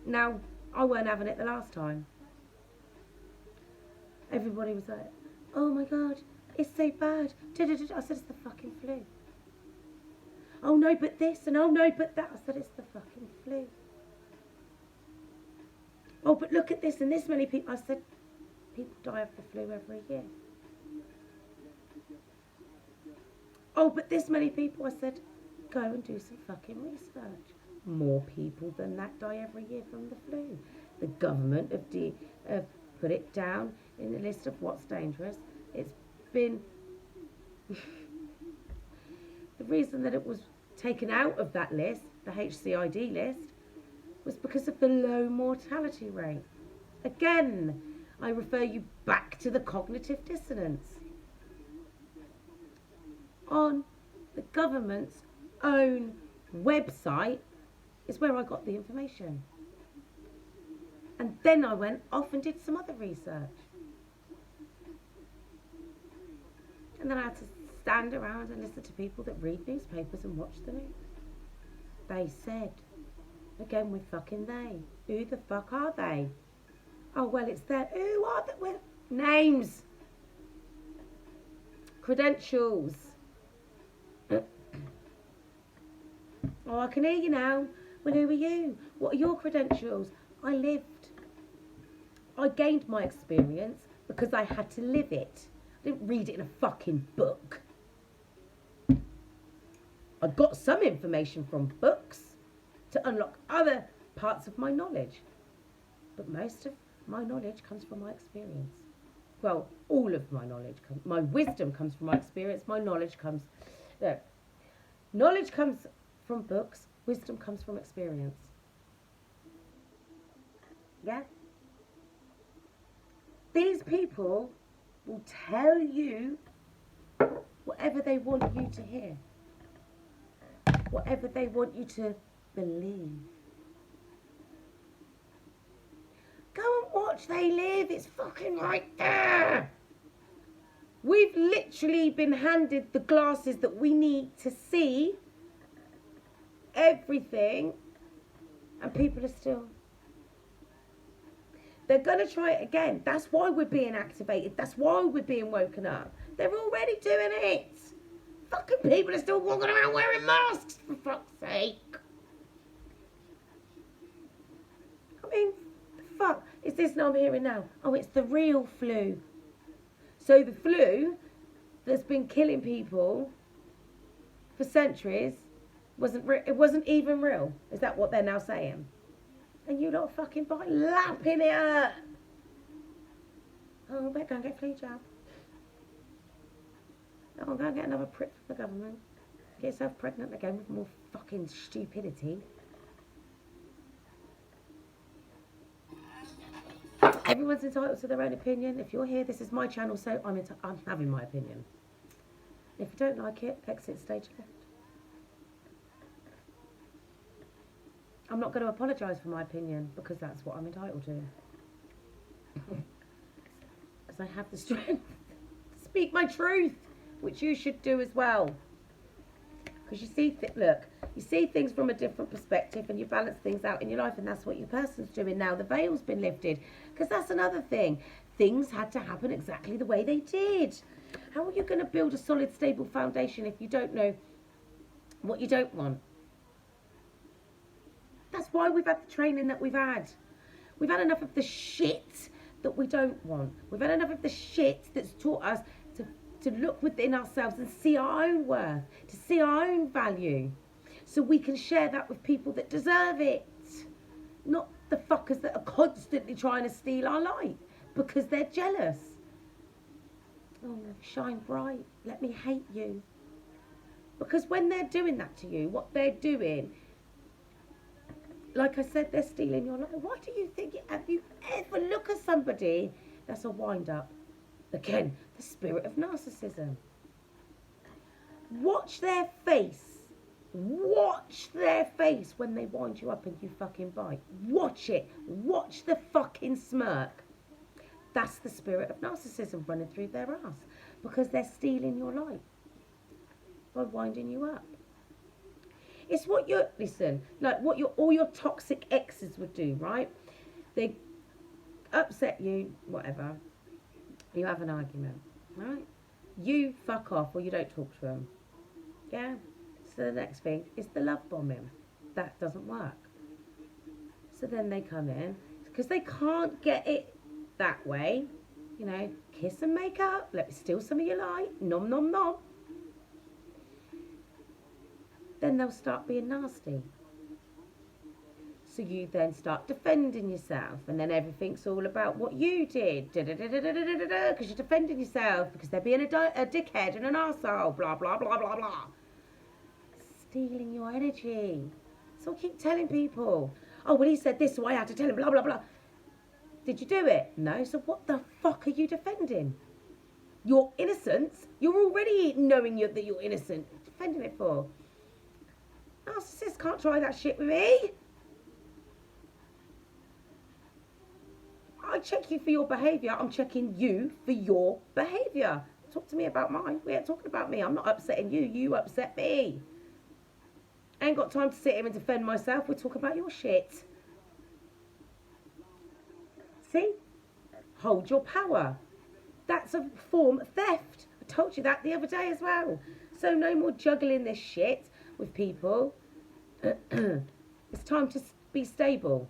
Now, I weren't having it the last time. Everybody was like, oh my God, It's so bad. I said, it's the fucking flu. Oh no, but this, and oh no, but that. I said, it's the fucking flu. Oh, but look at this, and this many people. I said, people die of the flu every year. Oh, but this many people. I said, go and do some fucking research. More people than that die every year from the flu. The government have put it down in the list of what's dangerous. It's been... The reason that it was taken out of that list, the HCID list, was because of the low mortality rate. Again, I refer you back to the cognitive dissonance. On the government's own website is where I got the information. And then I went off and did some other research. And then I had to stand around and listen to people that read newspapers and watch the news. They said, again with fucking they. Who the fuck are they? Oh, well, it's there. Who are they? Well, names. Credentials. Oh, I can hear you now. Well, who are you? What are your credentials? I lived. I gained my experience because I had to live it. I didn't read it in a fucking book. I got some information from books to unlock other parts of my knowledge. But most of my knowledge comes from my experience. Well, all of my knowledge comes, my wisdom comes from my experience. My knowledge comes, knowledge comes from books. Wisdom comes from experience. Yeah? These people will tell you whatever they want you to hear. Whatever they want you to believe. Go and watch They Live. It's fucking right there. We've literally been handed the glasses that we need to see everything, and people are still... They're going to try it again. That's why we're being activated. That's why we're being woken up. They're already doing it. Fucking people are still walking around wearing masks, for fuck's sake. I mean, fuck. Is this now I'm hearing now? Oh, it's the real flu. So the flu that's been killing people for centuries it wasn't even real. Is that what they're now saying? And you lot fucking by lapping it up. Oh, I better go and get a flu jab. Oh, I'm going to get another prick from the government. Get yourself pregnant again with more fucking stupidity. Everyone's entitled to their own opinion. If you're here, this is my channel, so I'm having my opinion. If you don't like it, exit stage left. I'm not going to apologise for my opinion, because that's what I'm entitled to. Because I have the strength to speak my truth, which you should do as well. Because you see, look, you see things from a different perspective, and you balance things out in your life, and that's what your person's doing now. The veil's been lifted, because that's another thing. Things had to happen exactly the way they did. How are you going to build a solid, stable foundation if you don't know what you don't want? That's why we've had the training that we've had. We've had enough of the shit that we don't want. We've had enough of the shit that's taught us to look within ourselves and see our own worth, to see our own value, so we can share that with people that deserve it. Not the fuckers that are constantly trying to steal our light because they're jealous. Oh, shine bright. Let me hate you. Because when they're doing that to you, what they're doing... Like I said, they're stealing your life. Why do you think have you ever look at somebody that's a wind-up? Again, the spirit of narcissism. Watch their face. Watch their face when they wind you up and you fucking bite. Watch it. Watch the fucking smirk. That's the spirit of narcissism running through their ass. Because they're stealing your life by winding you up. It's what you're, listen, like what all your toxic exes would do, right? They upset you, whatever. You have an argument, right? you fuck off or you don't talk to them. Yeah? So the next thing is the love bombing. That doesn't work. So then they come in, because they can't get it that way. You know, kiss and make up, let me steal some of your light, nom nom nom. Then they'll start being nasty. So you then start defending yourself, and then everything's all about what you did, because you're defending yourself, because they're being a dickhead and an arsehole, blah, blah, blah, blah, blah. Stealing your energy. So I keep telling people, oh, well, he said this, so I had to tell him, blah, blah, blah. Did you do it? No. So what the fuck are you defending? Your innocence? You're already knowing that you're innocent. What are you defending it for? Narcissists can't try that shit with me. I check you for your behaviour. I'm checking you for your behaviour. Talk to me about mine. We ain't talking about me. I'm not upsetting you. You upset me. I ain't got time to sit here and defend myself. We're talking about your shit. See? Hold your power. That's a form of theft. I told you that the other day as well. So no more juggling this shit with people. It's time to be stable.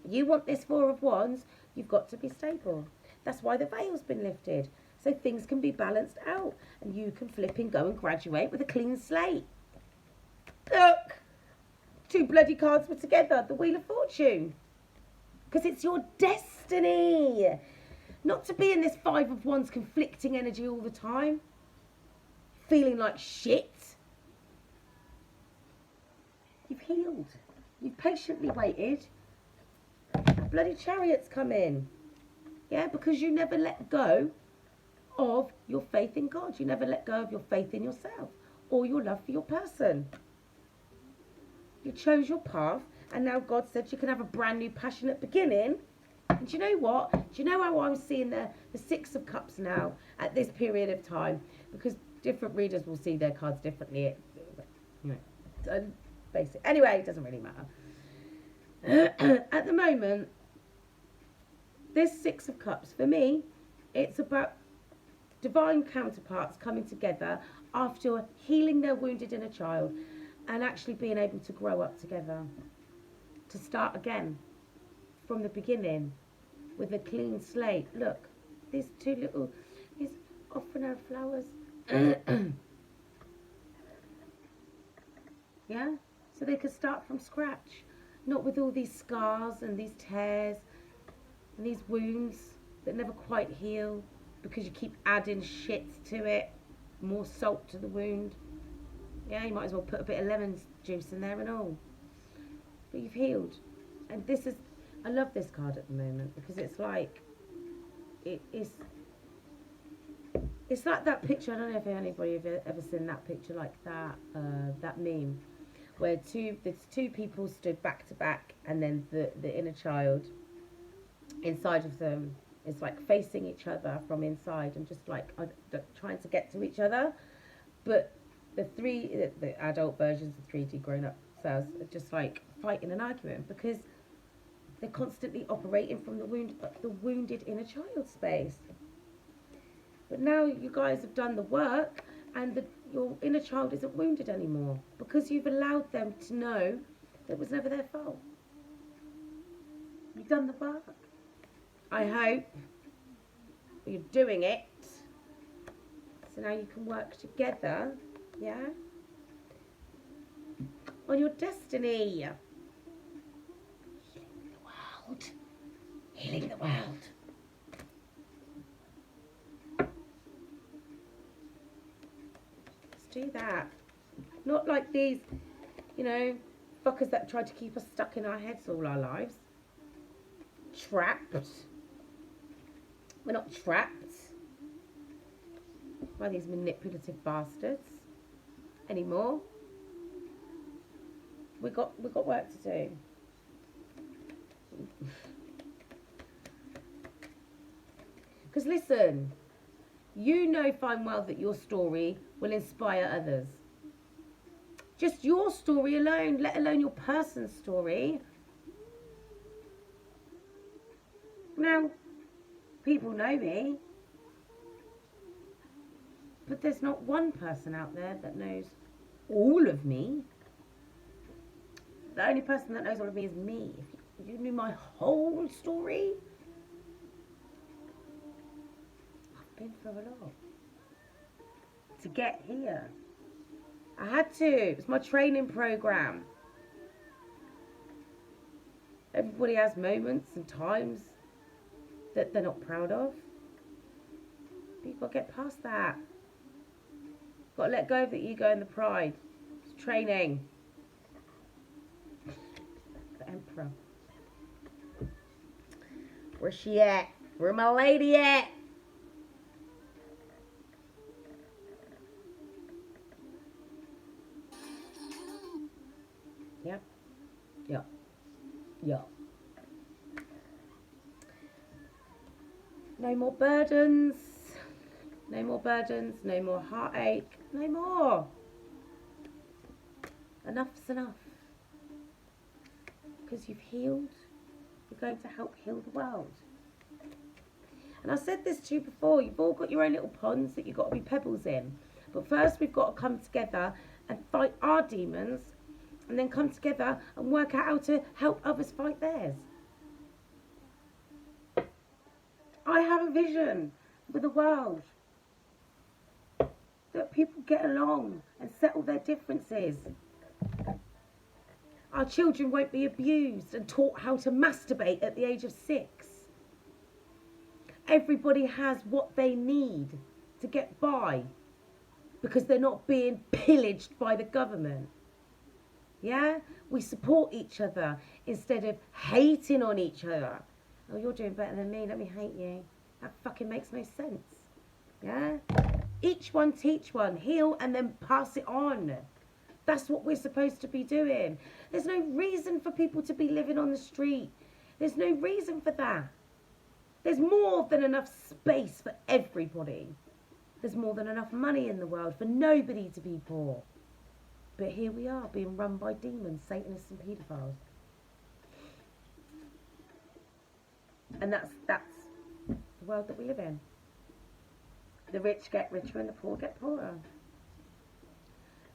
You want this Four of Wands, you've got to be stable. That's why the veil's been lifted. So things can be balanced out. And you can flip and go and graduate with a clean slate. Look! 2 bloody cards were together. The Wheel of Fortune. Because it's your destiny. Not to be in this 5 of Wands conflicting energy all the time. Feeling like shit. You've healed. You've patiently waited. Bloody Chariot's come in. Yeah, because you never let go of your faith in God. You never let go of your faith in yourself or your love for your person. You chose your path, and now God said you can have a brand new passionate beginning. And do you know what? Do you know how I'm seeing the 6 of Cups now at this period of time? Because different readers will see their cards differently. You know, basic. Anyway, it doesn't really matter. At the moment, this 6 of Cups, for me, it's about divine counterparts coming together after healing their wounded inner child and actually being able to grow up together, to start again from the beginning with a clean slate. Look, these 2 little, these offering her flowers. Yeah, so they could start from scratch, not with all these scars and these tears and these wounds that never quite heal because you keep adding shit to it, more salt to the wound. Yeah, you might as well put a bit of lemon juice in there and all. But you've healed. And this is, I love this card at the moment because it's like, it's like that picture. I don't know if anybody have ever seen that picture like that, that meme, where there's 2 people stood back to back, and then the inner child inside of them is like facing each other from inside and just like trying to get to each other. But the adult versions, the 3D grown-up selves, are just like fighting an argument because they're constantly operating from the wounded inner child space. But now you guys have done the work, and your inner child isn't wounded anymore because you've allowed them to know that it was never their fault. You've done the work. I hope you're doing it. So now you can work together, yeah, on your destiny. Healing the world. Healing the world. Let's do that. Not like these, you know, fuckers that try to keep us stuck in our heads all our lives. Trapped. We're not trapped by these manipulative bastards anymore. We got work to do. Because listen, you know fine well that your story will inspire others. Just your story alone, let alone your person's story. Now, people know me. But there's not one person out there that knows all of me. The only person that knows all of me is me. If you knew my whole story, I've been through a lot to get here. I had to. It's my training program. Everybody has moments and times that they're not proud of. But you've got to get past that. You've got to let go of the ego and the pride. It's training. The Emperor. Where's she at? Where my lady at? Yep. Yep. Yep. No more burdens. No more burdens. No more heartache. No more. Enough's enough. Because you've healed. You're going to help heal the world. And I said this to you before. You've all got your own little ponds that you've got to be pebbles in. But first we've got to come together and fight our demons. And then come together and work out how to help others fight theirs. I have a vision for the world. That people get along and settle their differences. Our children won't be abused and taught how to masturbate at the age of 6. Everybody has what they need to get by because they're not being pillaged by the government. Yeah? We support each other instead of hating on each other. Oh, you're doing better than me, let me hate you. That fucking makes no sense. Yeah? Each one teach one. Heal and then pass it on. That's what we're supposed to be doing. There's no reason for people to be living on the street. There's no reason for that. There's more than enough space for everybody. There's more than enough money in the world for nobody to be poor. But here we are, being run by demons, Satanists and paedophiles. And that's the world that we live in. The rich get richer and the poor get poorer.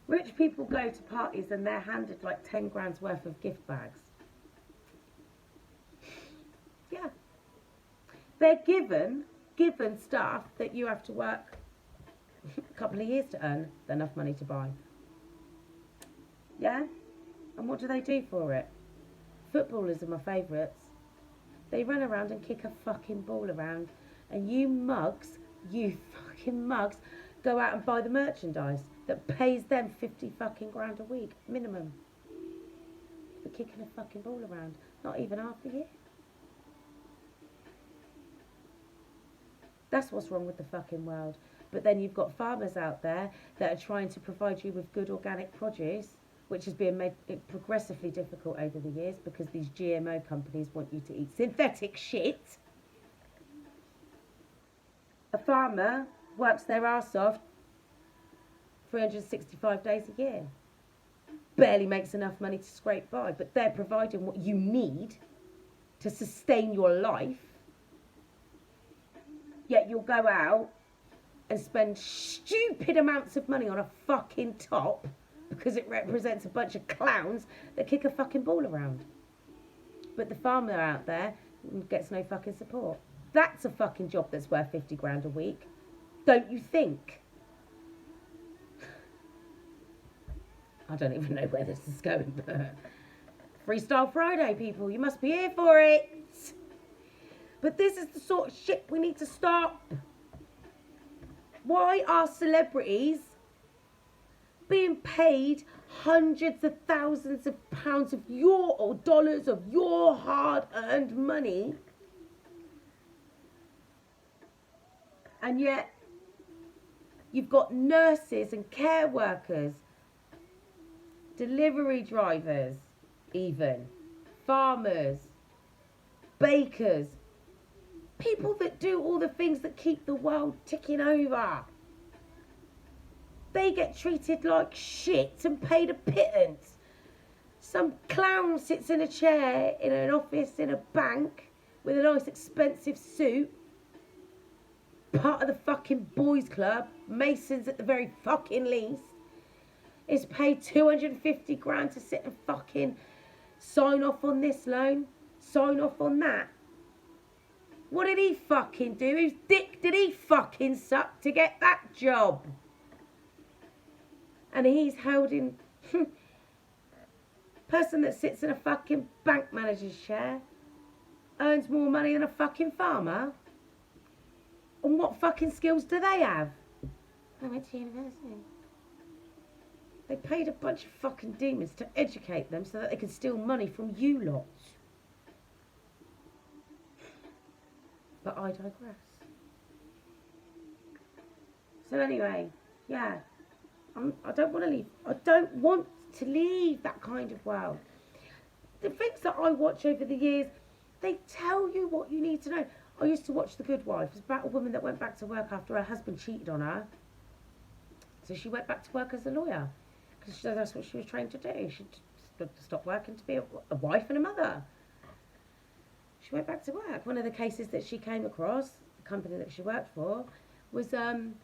Rich people go to parties and they're handed like 10 grand's worth of gift bags. Yeah. They're given stuff that you have to work a couple of years to earn enough money to buy. Yeah? And what do they do for it? Footballers are my favourites. They run around and kick a fucking ball around. And you fucking mugs, go out and buy the merchandise that pays them 50 fucking grand a week, minimum. For kicking a fucking ball around. Not even half a year. That's what's wrong with the fucking world. But then you've got farmers out there that are trying to provide you with good organic produce, which has been made progressively difficult over the years because these GMO companies want you to eat synthetic shit. A farmer works their arse off 365 days a year. Barely makes enough money to scrape by, but they're providing what you need to sustain your life. Yet you'll go out and spend stupid amounts of money on a fucking top because it represents a bunch of clowns that kick a fucking ball around. But the farmer out there gets no fucking support. That's a fucking job that's worth 50 grand a week. Don't you think? I don't even know where this is going, but Freestyle Friday, people, you must be here for it. But this is the sort of shit we need to stop. Why are celebrities being paid hundreds of thousands of pounds of your, or dollars of your hard-earned money, and yet you've got nurses and care workers, delivery drivers even, farmers, bakers, people that do all the things that keep the world ticking over. They get treated like shit and paid a pittance. Some clown sits in a chair in an office in a bank with a nice expensive suit, part of the fucking boys club, Masons at the very fucking least, is paid 250 grand to sit and fucking sign off on this loan, sign off on that. What did he fucking do? Whose dick did he fucking suck to get that job? And he's held in... person that sits in a fucking bank manager's chair earns more money than a fucking farmer? And what fucking skills do they have? I went to university. They paid a bunch of fucking demons to educate them so that they could steal money from you lot. But I digress. So anyway, yeah, I don't want to leave. I don't want to leave that kind of world. The things that I watch over the years, they tell you what you need to know. I used to watch The Good Wife. It's about a woman that went back to work after her husband cheated on her. So she went back to work as a lawyer because that's what she was trained to do. She stopped working to be a wife and a mother. She went back to work. One of the cases that she came across, the company that she worked for, was it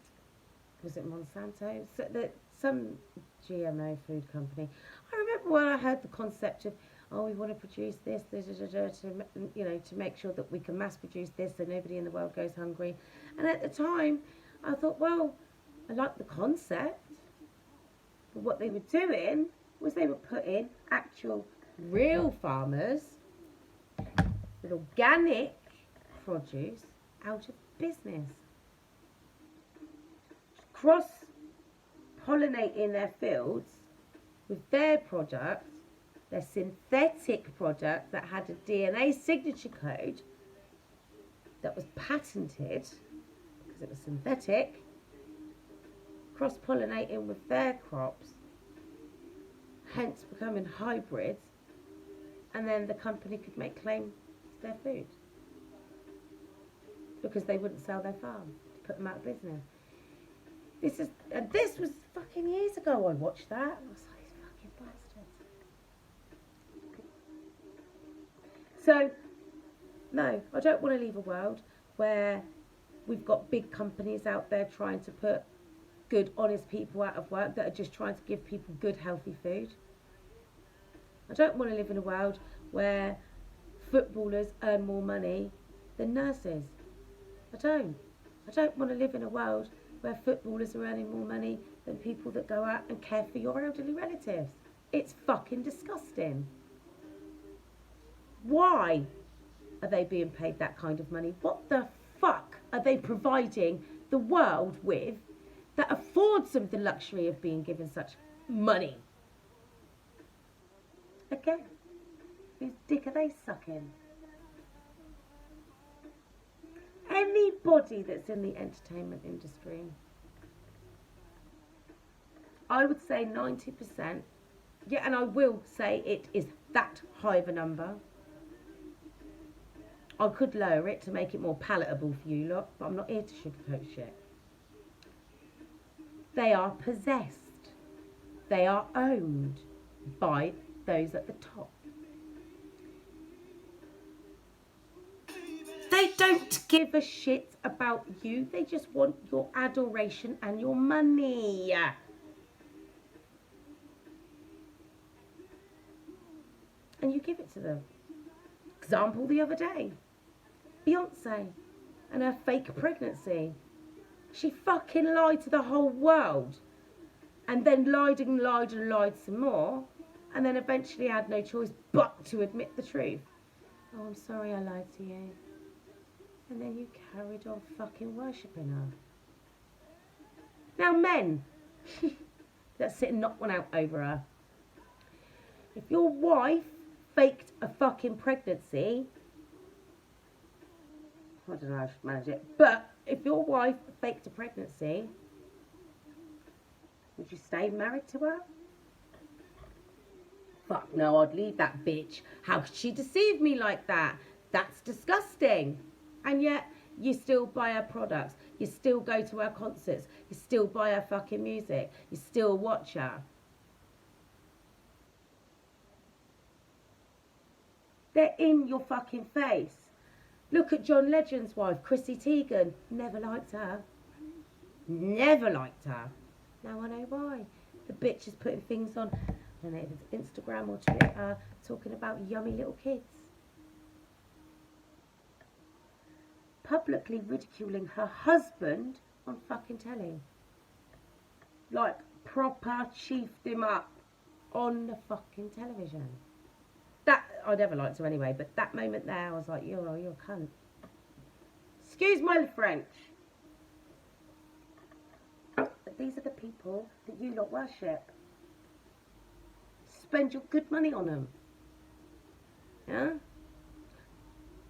Monsanto? Some GMO food company. I remember when I heard the concept of, oh, we want to produce this, to make sure that we can mass produce this so nobody in the world goes hungry. And at the time, I thought, well, I like the concept. But what they were doing was they were putting actual real farmers with organic produce out of business. Cross-pollinating their fields with their product, their synthetic product that had a DNA signature code that was patented because it was synthetic, cross-pollinating with their crops, hence becoming hybrids, and then the company could make claim to their food because they wouldn't sell their farm to put them out of business. This was fucking years ago I watched that. I was like, these fucking bastards. So, no, I don't want to leave a world where we've got big companies out there trying to put good, honest people out of work that are just trying to give people good, healthy food. I don't want to live in a world where footballers earn more money than nurses. I don't want to live in a world where footballers are earning more money than people that go out and care for your elderly relatives. It's fucking disgusting. Why are they being paid that kind of money? What the fuck are they providing the world with that affords them the luxury of being given such money? Again, whose dick are they sucking? Anybody that's in the entertainment industry, I would say 90%, yeah, and I will say it is that high of a number. I could lower it to make it more palatable for you lot, but I'm not here to sugarcoat shit. They are possessed. They are owned by those at the top. They don't give a shit about you. They just want your adoration and your money. And you give it to them. Example the other day. Beyonce and her fake pregnancy. She fucking lied to the whole world. And then lied and lied and lied some more. And then eventually had no choice but to admit the truth. Oh, I'm sorry I lied to you. And then you carried on fucking worshipping her. Now men, let's sit and knock one out over her. If your wife faked a fucking pregnancy, I don't know how I should manage it, but if your wife faked a pregnancy, would you stay married to her? Fuck no, I'd leave that bitch. How could she deceive me like that? That's disgusting. And yet, you still buy her products. You still go to her concerts. You still buy her fucking music. You still watch her. They're in your fucking face. Look at John Legend's wife, Chrissy Teigen. Never liked her. Never liked her. Now I know why. The bitch is putting things on, I don't know if it's Instagram or Twitter, talking about yummy little kids. Publicly ridiculing her husband on fucking telly. Like, proper chiefed him up on the fucking television. That, I never liked her anyway, but that moment there, I was like, you're a cunt. Excuse my French. But these are the people that you lot worship. Spend your good money on them. Yeah?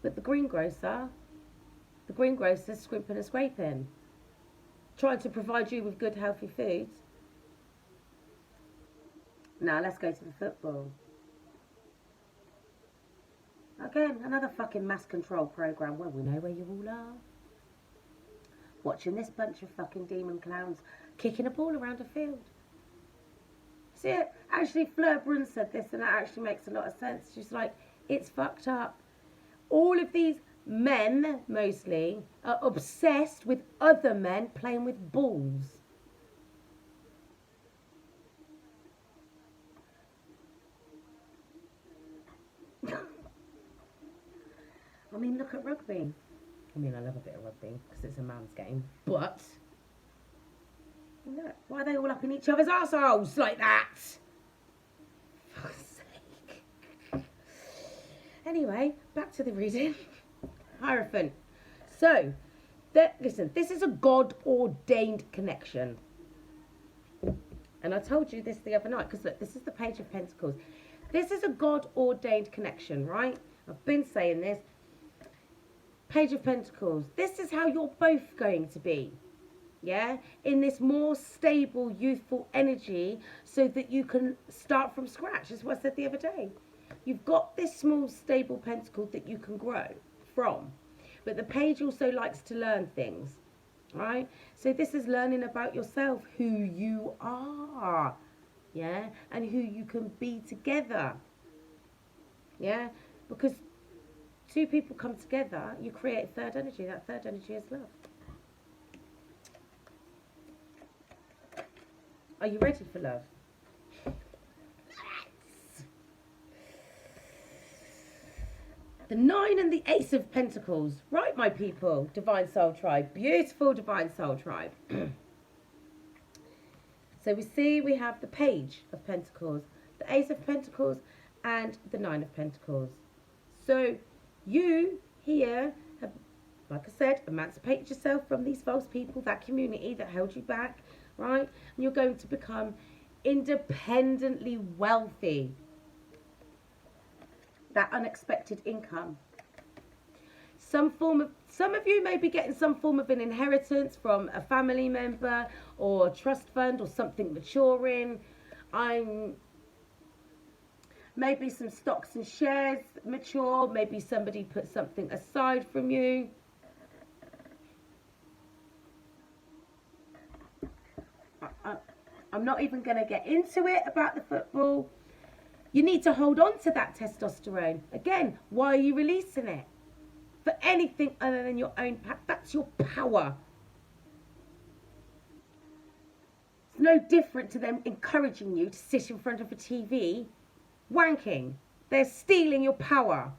But the greengrocer's scrimping and scraping. Trying to provide you with good, healthy food. Now, let's go to the football. Again, another fucking mass control program. Well, we know where you all are. Watching this bunch of fucking demon clowns kicking a ball around a field. See it? Actually, Fleur Brun said this, and that actually makes a lot of sense. She's like, it's fucked up. All of these men, mostly, are obsessed with other men playing with balls. I mean, look at rugby. I mean, I love a bit of rugby because it's a man's game. But, look, why are they all up in each other's arseholes like that? For fuck's sake. Anyway, back to the reading. Hierophant. So, listen, this is a God-ordained connection. And I told you this the other night, because look, this is the Page of Pentacles. This is a God-ordained connection, right? I've been saying this. Page of Pentacles. This is how you're both going to be. Yeah? In this more stable, youthful energy so that you can start from scratch. That's what I said the other day. You've got this small, stable pentacle that you can grow from. But the page also likes to learn things. Right? So this is learning about yourself, who you are. Yeah? And who you can be together. Yeah? Because two people come together, you create third energy. That third energy is love. Are you ready for love? Yes. The 9 and the Ace of Pentacles. Right, my people. Divine Soul Tribe. Beautiful Divine Soul Tribe. So we have the Page of Pentacles, the Ace of Pentacles, and the 9 of Pentacles. So you here have, like I said, emancipated yourself from these false people, that community that held you back, right? And you're going to become independently wealthy. That unexpected income. Some of you may be getting some form of an inheritance from a family member or a trust fund or something maturing. Maybe some stocks and shares mature. Maybe somebody put something aside from you. I'm not even going to get into it about the football. You need to hold on to that testosterone. Again, why are you releasing it? For anything other than your own power. That's your power. It's no different to them encouraging you to sit in front of a TV wanking. They're stealing your power.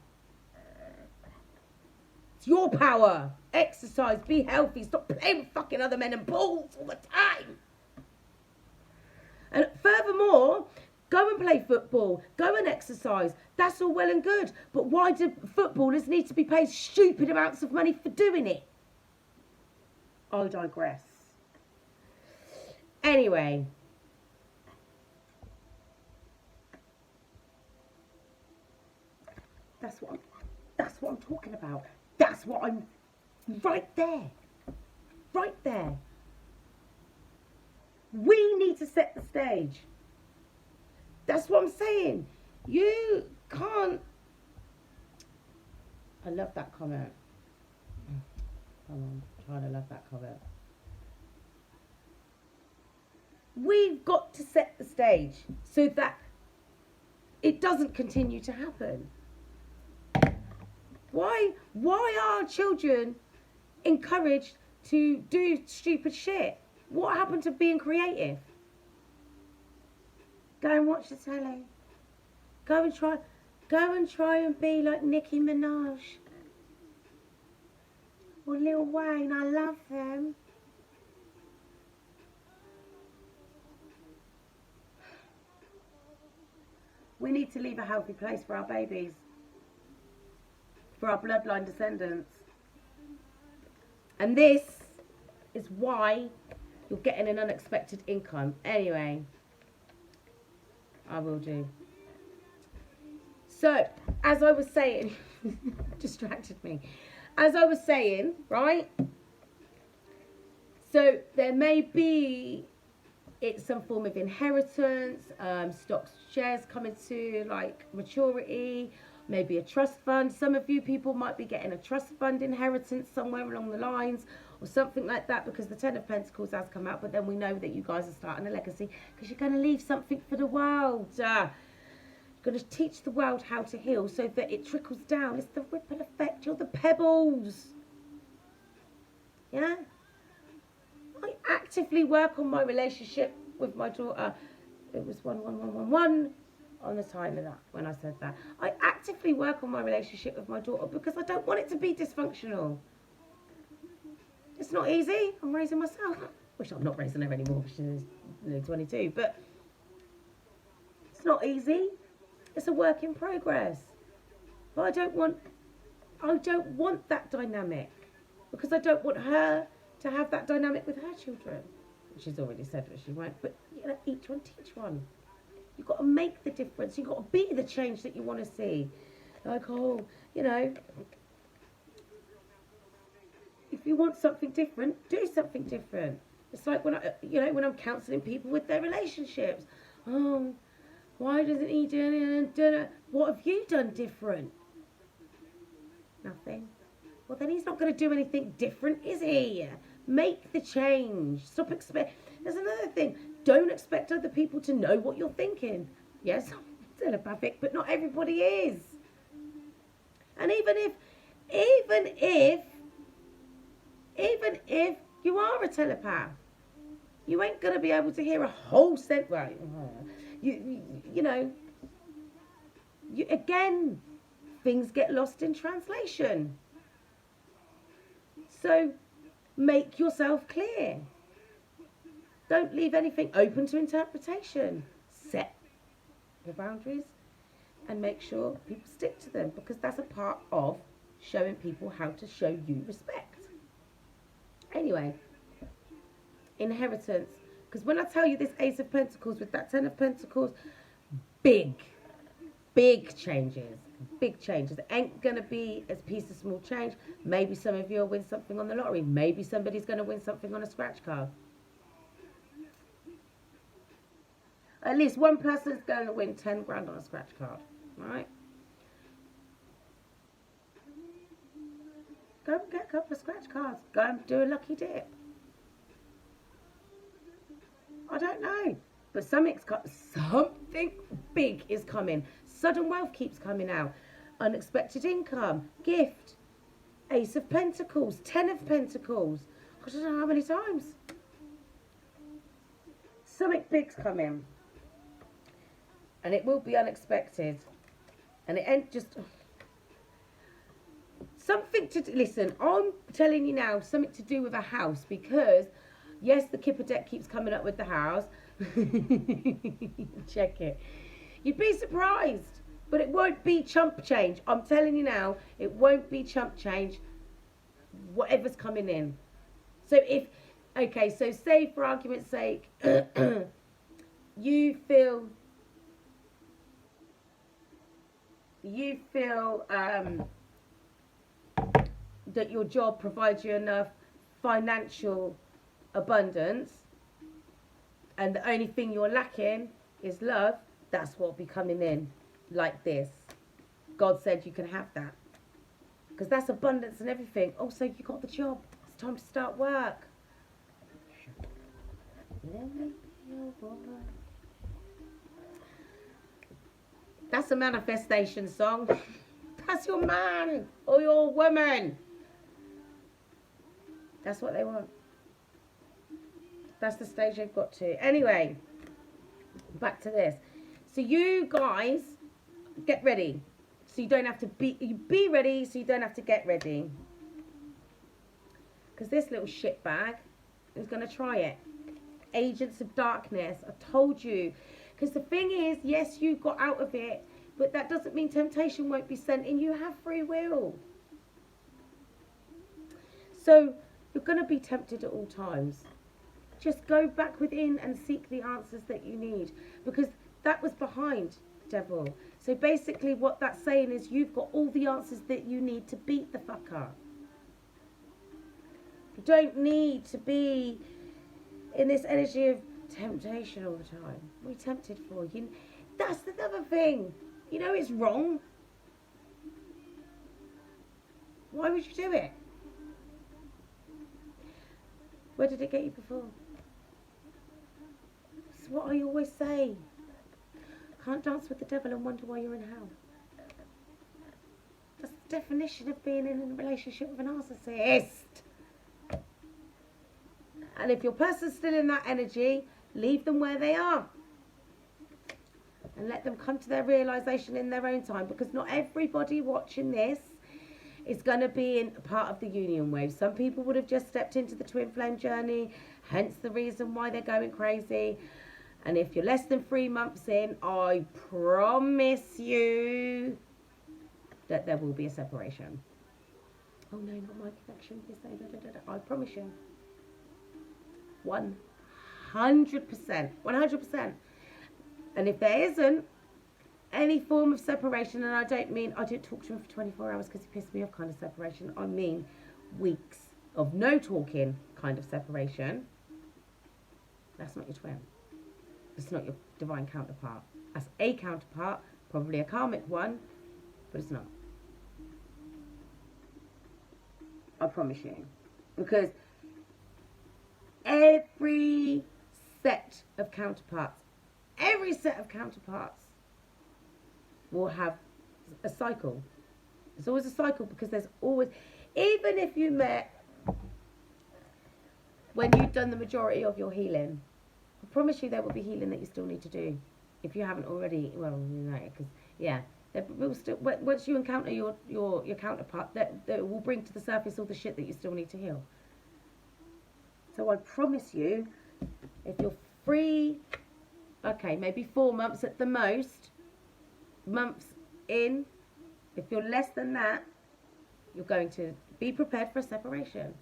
It's your power. Exercise, be healthy, stop playing with fucking other men and balls all the time. And furthermore, go and play football, go and exercise. That's all well and good. But why do footballers need to be paid stupid amounts of money for doing it? I digress. Anyway. That's what I'm talking about. That's what I'm right there. Right there. We need to set the stage. That's what I'm saying. You can't. I love that comment. Come on, I'm trying to love that comment. We've got to set the stage so that it doesn't continue to happen. Why are children encouraged to do stupid shit? What happened to being creative? Go and watch the telly. Go and try and be like Nicki Minaj or Lil Wayne. I love them. We need to leave a healthy place for our babies, for our bloodline descendants. And this is why you're getting an unexpected income. Anyway, I will do. So, as I was saying, distracted me. As I was saying, right? So, there may be some form of inheritance, stocks, shares coming to like maturity, maybe a trust fund. Some of you people might be getting a trust fund inheritance somewhere along the lines or something like that, because the Ten of Pentacles has come out. But then we know that you guys are starting a legacy because you're going to leave something for the world. You're going to teach the world how to heal so that it trickles down. It's the ripple effect. You're the pebbles. Yeah? I actively work on my relationship with my daughter. It was 11111 on the time of that, when I said that. I actively work on my relationship with my daughter because I don't want it to be dysfunctional. It's not easy. I'm raising myself. Wish I'm not raising her anymore. She's nearly 22. But it's not easy. It's a work in progress. But I don't want that dynamic, because I don't want her to have that dynamic with her children. She's already said that she won't. But you know, each one teach one. You've got to make the difference. You've got to be the change that you want to see. Like, oh, you know, if you want something different, do something different. It's like when when I'm counselling people with their relationships. Oh, why doesn't he do it? What have you done different? Nothing. Well, then he's not going to do anything different, is he? Make the change. Stop expect. There's another thing. Don't expect other people to know what you're thinking. Yes, I'm telepathic, but not everybody is. And even if you are a telepath, you ain't gonna be able to hear a whole sentence. Right? You know. Again, things get lost in translation. So make yourself clear. Don't leave anything open to interpretation. Set your boundaries and make sure people stick to them, because that's a part of showing people how to show you respect. Anyway, inheritance. Because when I tell you this Ace of Pentacles with that Ten of Pentacles, big changes. Big changes. It ain't going to be a piece of small change. Maybe some of you will win something on the lottery. Maybe somebody's going to win something on a scratch card. At least one person's going to win 10 grand on a scratch card. Right? Go and get a couple of scratch cards. Go and do a lucky dip. I don't know. But something big is coming. Sudden wealth keeps coming out. Unexpected income. Gift. Ace of Pentacles. Ten of Pentacles. I don't know how many times. Something big's coming. And it will be unexpected. And it ain't just... Something to... Listen, I'm telling you now, something to do with a house. Because, yes, the Kipper deck keeps coming up with the house. Check it. You'd be surprised. But it won't be chump change. I'm telling you now, it won't be chump change. Whatever's coming in. So if... Okay, so say for argument's sake, you feel that your job provides you enough financial abundance, and the only thing you're lacking is love. That's what will be coming in like this. God said you can have that, because that's abundance and everything. Also, you got the job. It's time to start work. Let me be your boy. That's a manifestation song. That's your man or your woman. That's what they want. That's the stage they've got to. Anyway, back to this. So you guys get ready. So you don't have to be ready, so you don't have to get ready. Because this little shitbag is going to try it. Agents of darkness. I told you. Because the thing is, yes, you got out of it, but that doesn't mean temptation won't be sent in. You have free will. So you're going to be tempted at all times. Just go back within and seek the answers that you need. Because that was behind devil. So basically what that's saying is you've got all the answers that you need to beat the fucker. You don't need to be in this energy of temptation all the time. What are you tempted for? That's the other thing. You know it's wrong. Why would you do it? Where did it get you before? It's what I always say. Can't dance with the devil and wonder why you're in hell. That's the definition of being in a relationship with a narcissist. And if your person's still in that energy, leave them where they are. And let them come to their realisation in their own time. Because not everybody watching this is going to be in part of the union wave. Some people would have just stepped into the twin flame journey. Hence the reason why they're going crazy. And if you're less than 3 months in, I promise you that there will be a separation. Oh no, not my connection. I promise you. 100%. 100%. And if there isn't any form of separation, and I don't mean I didn't talk to him for 24 hours because he pissed me off kind of separation. I mean weeks of no talking kind of separation. That's not your twin. It's not your divine counterpart. That's a counterpart, probably a karmic one, but it's not. I promise you. Because every set of counterparts will have a cycle. There's always a cycle because there's always, even if you met when you've done the majority of your healing, I promise you there will be healing that you still need to do. If you haven't already, well, you know, because, yeah, there will still, once you encounter your counterpart, that will bring to the surface all the shit that you still need to heal. So I promise you, if you're free, okay, maybe 4 months at the most, months in, if you're less than that, you're going to be prepared for a separation.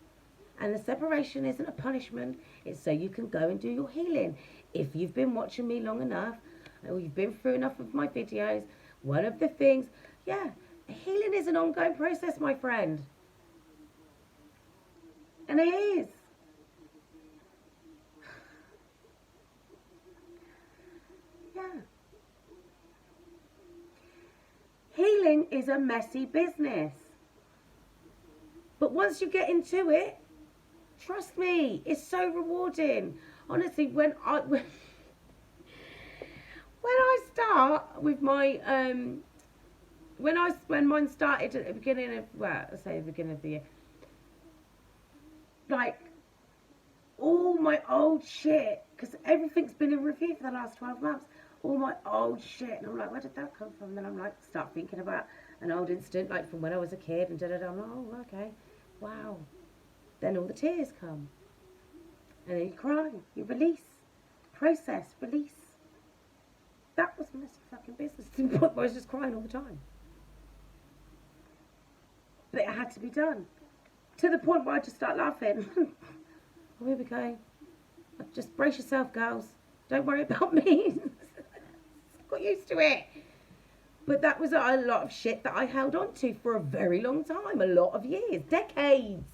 And the separation isn't a punishment, it's so you can go and do your healing. If you've been watching me long enough, or you've been through enough of my videos, one of the things, yeah, healing is an ongoing process, my friend. And it is. Yeah. Healing is a messy business. But once you get into it, trust me, it's so rewarding. Honestly, when I start with my when mine started at the beginning of, well, let's say the beginning of the year, like all my old shit, because everything's been in review for the last 12 months, all my old shit, and I'm like, where did that come from? And then I'm like, start thinking about an old incident, like from when I was a kid, and I'm like, oh, okay, wow. Then all the tears come, and then you cry, you release, process, release. That was messy fucking business to the point where I was just crying all the time. But it had to be done. To the point where I just start laughing. Oh, here we go. Just brace yourself, girls. Don't worry about me. Got used to it. But that was a lot of shit that I held on to for a very long time. A lot of years. Decades.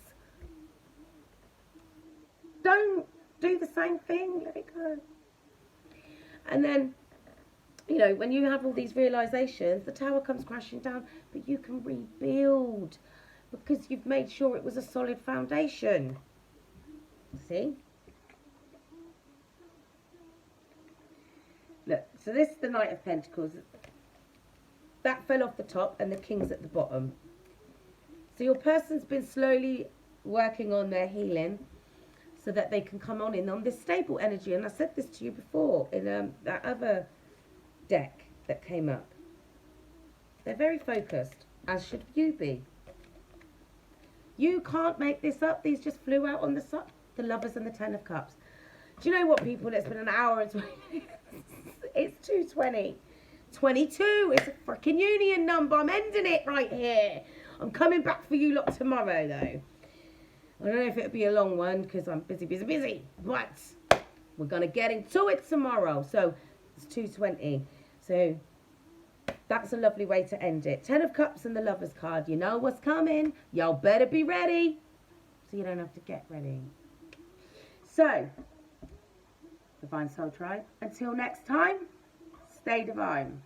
Don't do the same thing. Let it go. And then, you know, when you have all these realizations, the tower comes crashing down, but you can rebuild because you've made sure it was a solid foundation. See? Look, so this is the Knight of Pentacles. that fell off the top and the king's at the bottom. So your person's been slowly working on their healing so that they can come on this stable energy. And I said this to you before in that other deck that came up. They're very focused, as should you be. You can't make this up. These just flew out on the Lovers and the Ten of Cups. Do you know what, people? It's been an hour and 20 minutes. It's 2:20. 22. It's a freaking union number. I'm ending it right here. I'm coming back for you lot tomorrow, though. I don't know if it'll be a long one because I'm busy. But we're going to get into it tomorrow. So it's 2:20. So that's a lovely way to end it. 10 of Cups and the Lovers card. You know what's coming. Y'all better be ready. So you don't have to get ready. So, Divine Soul Tribe, until next time, stay divine.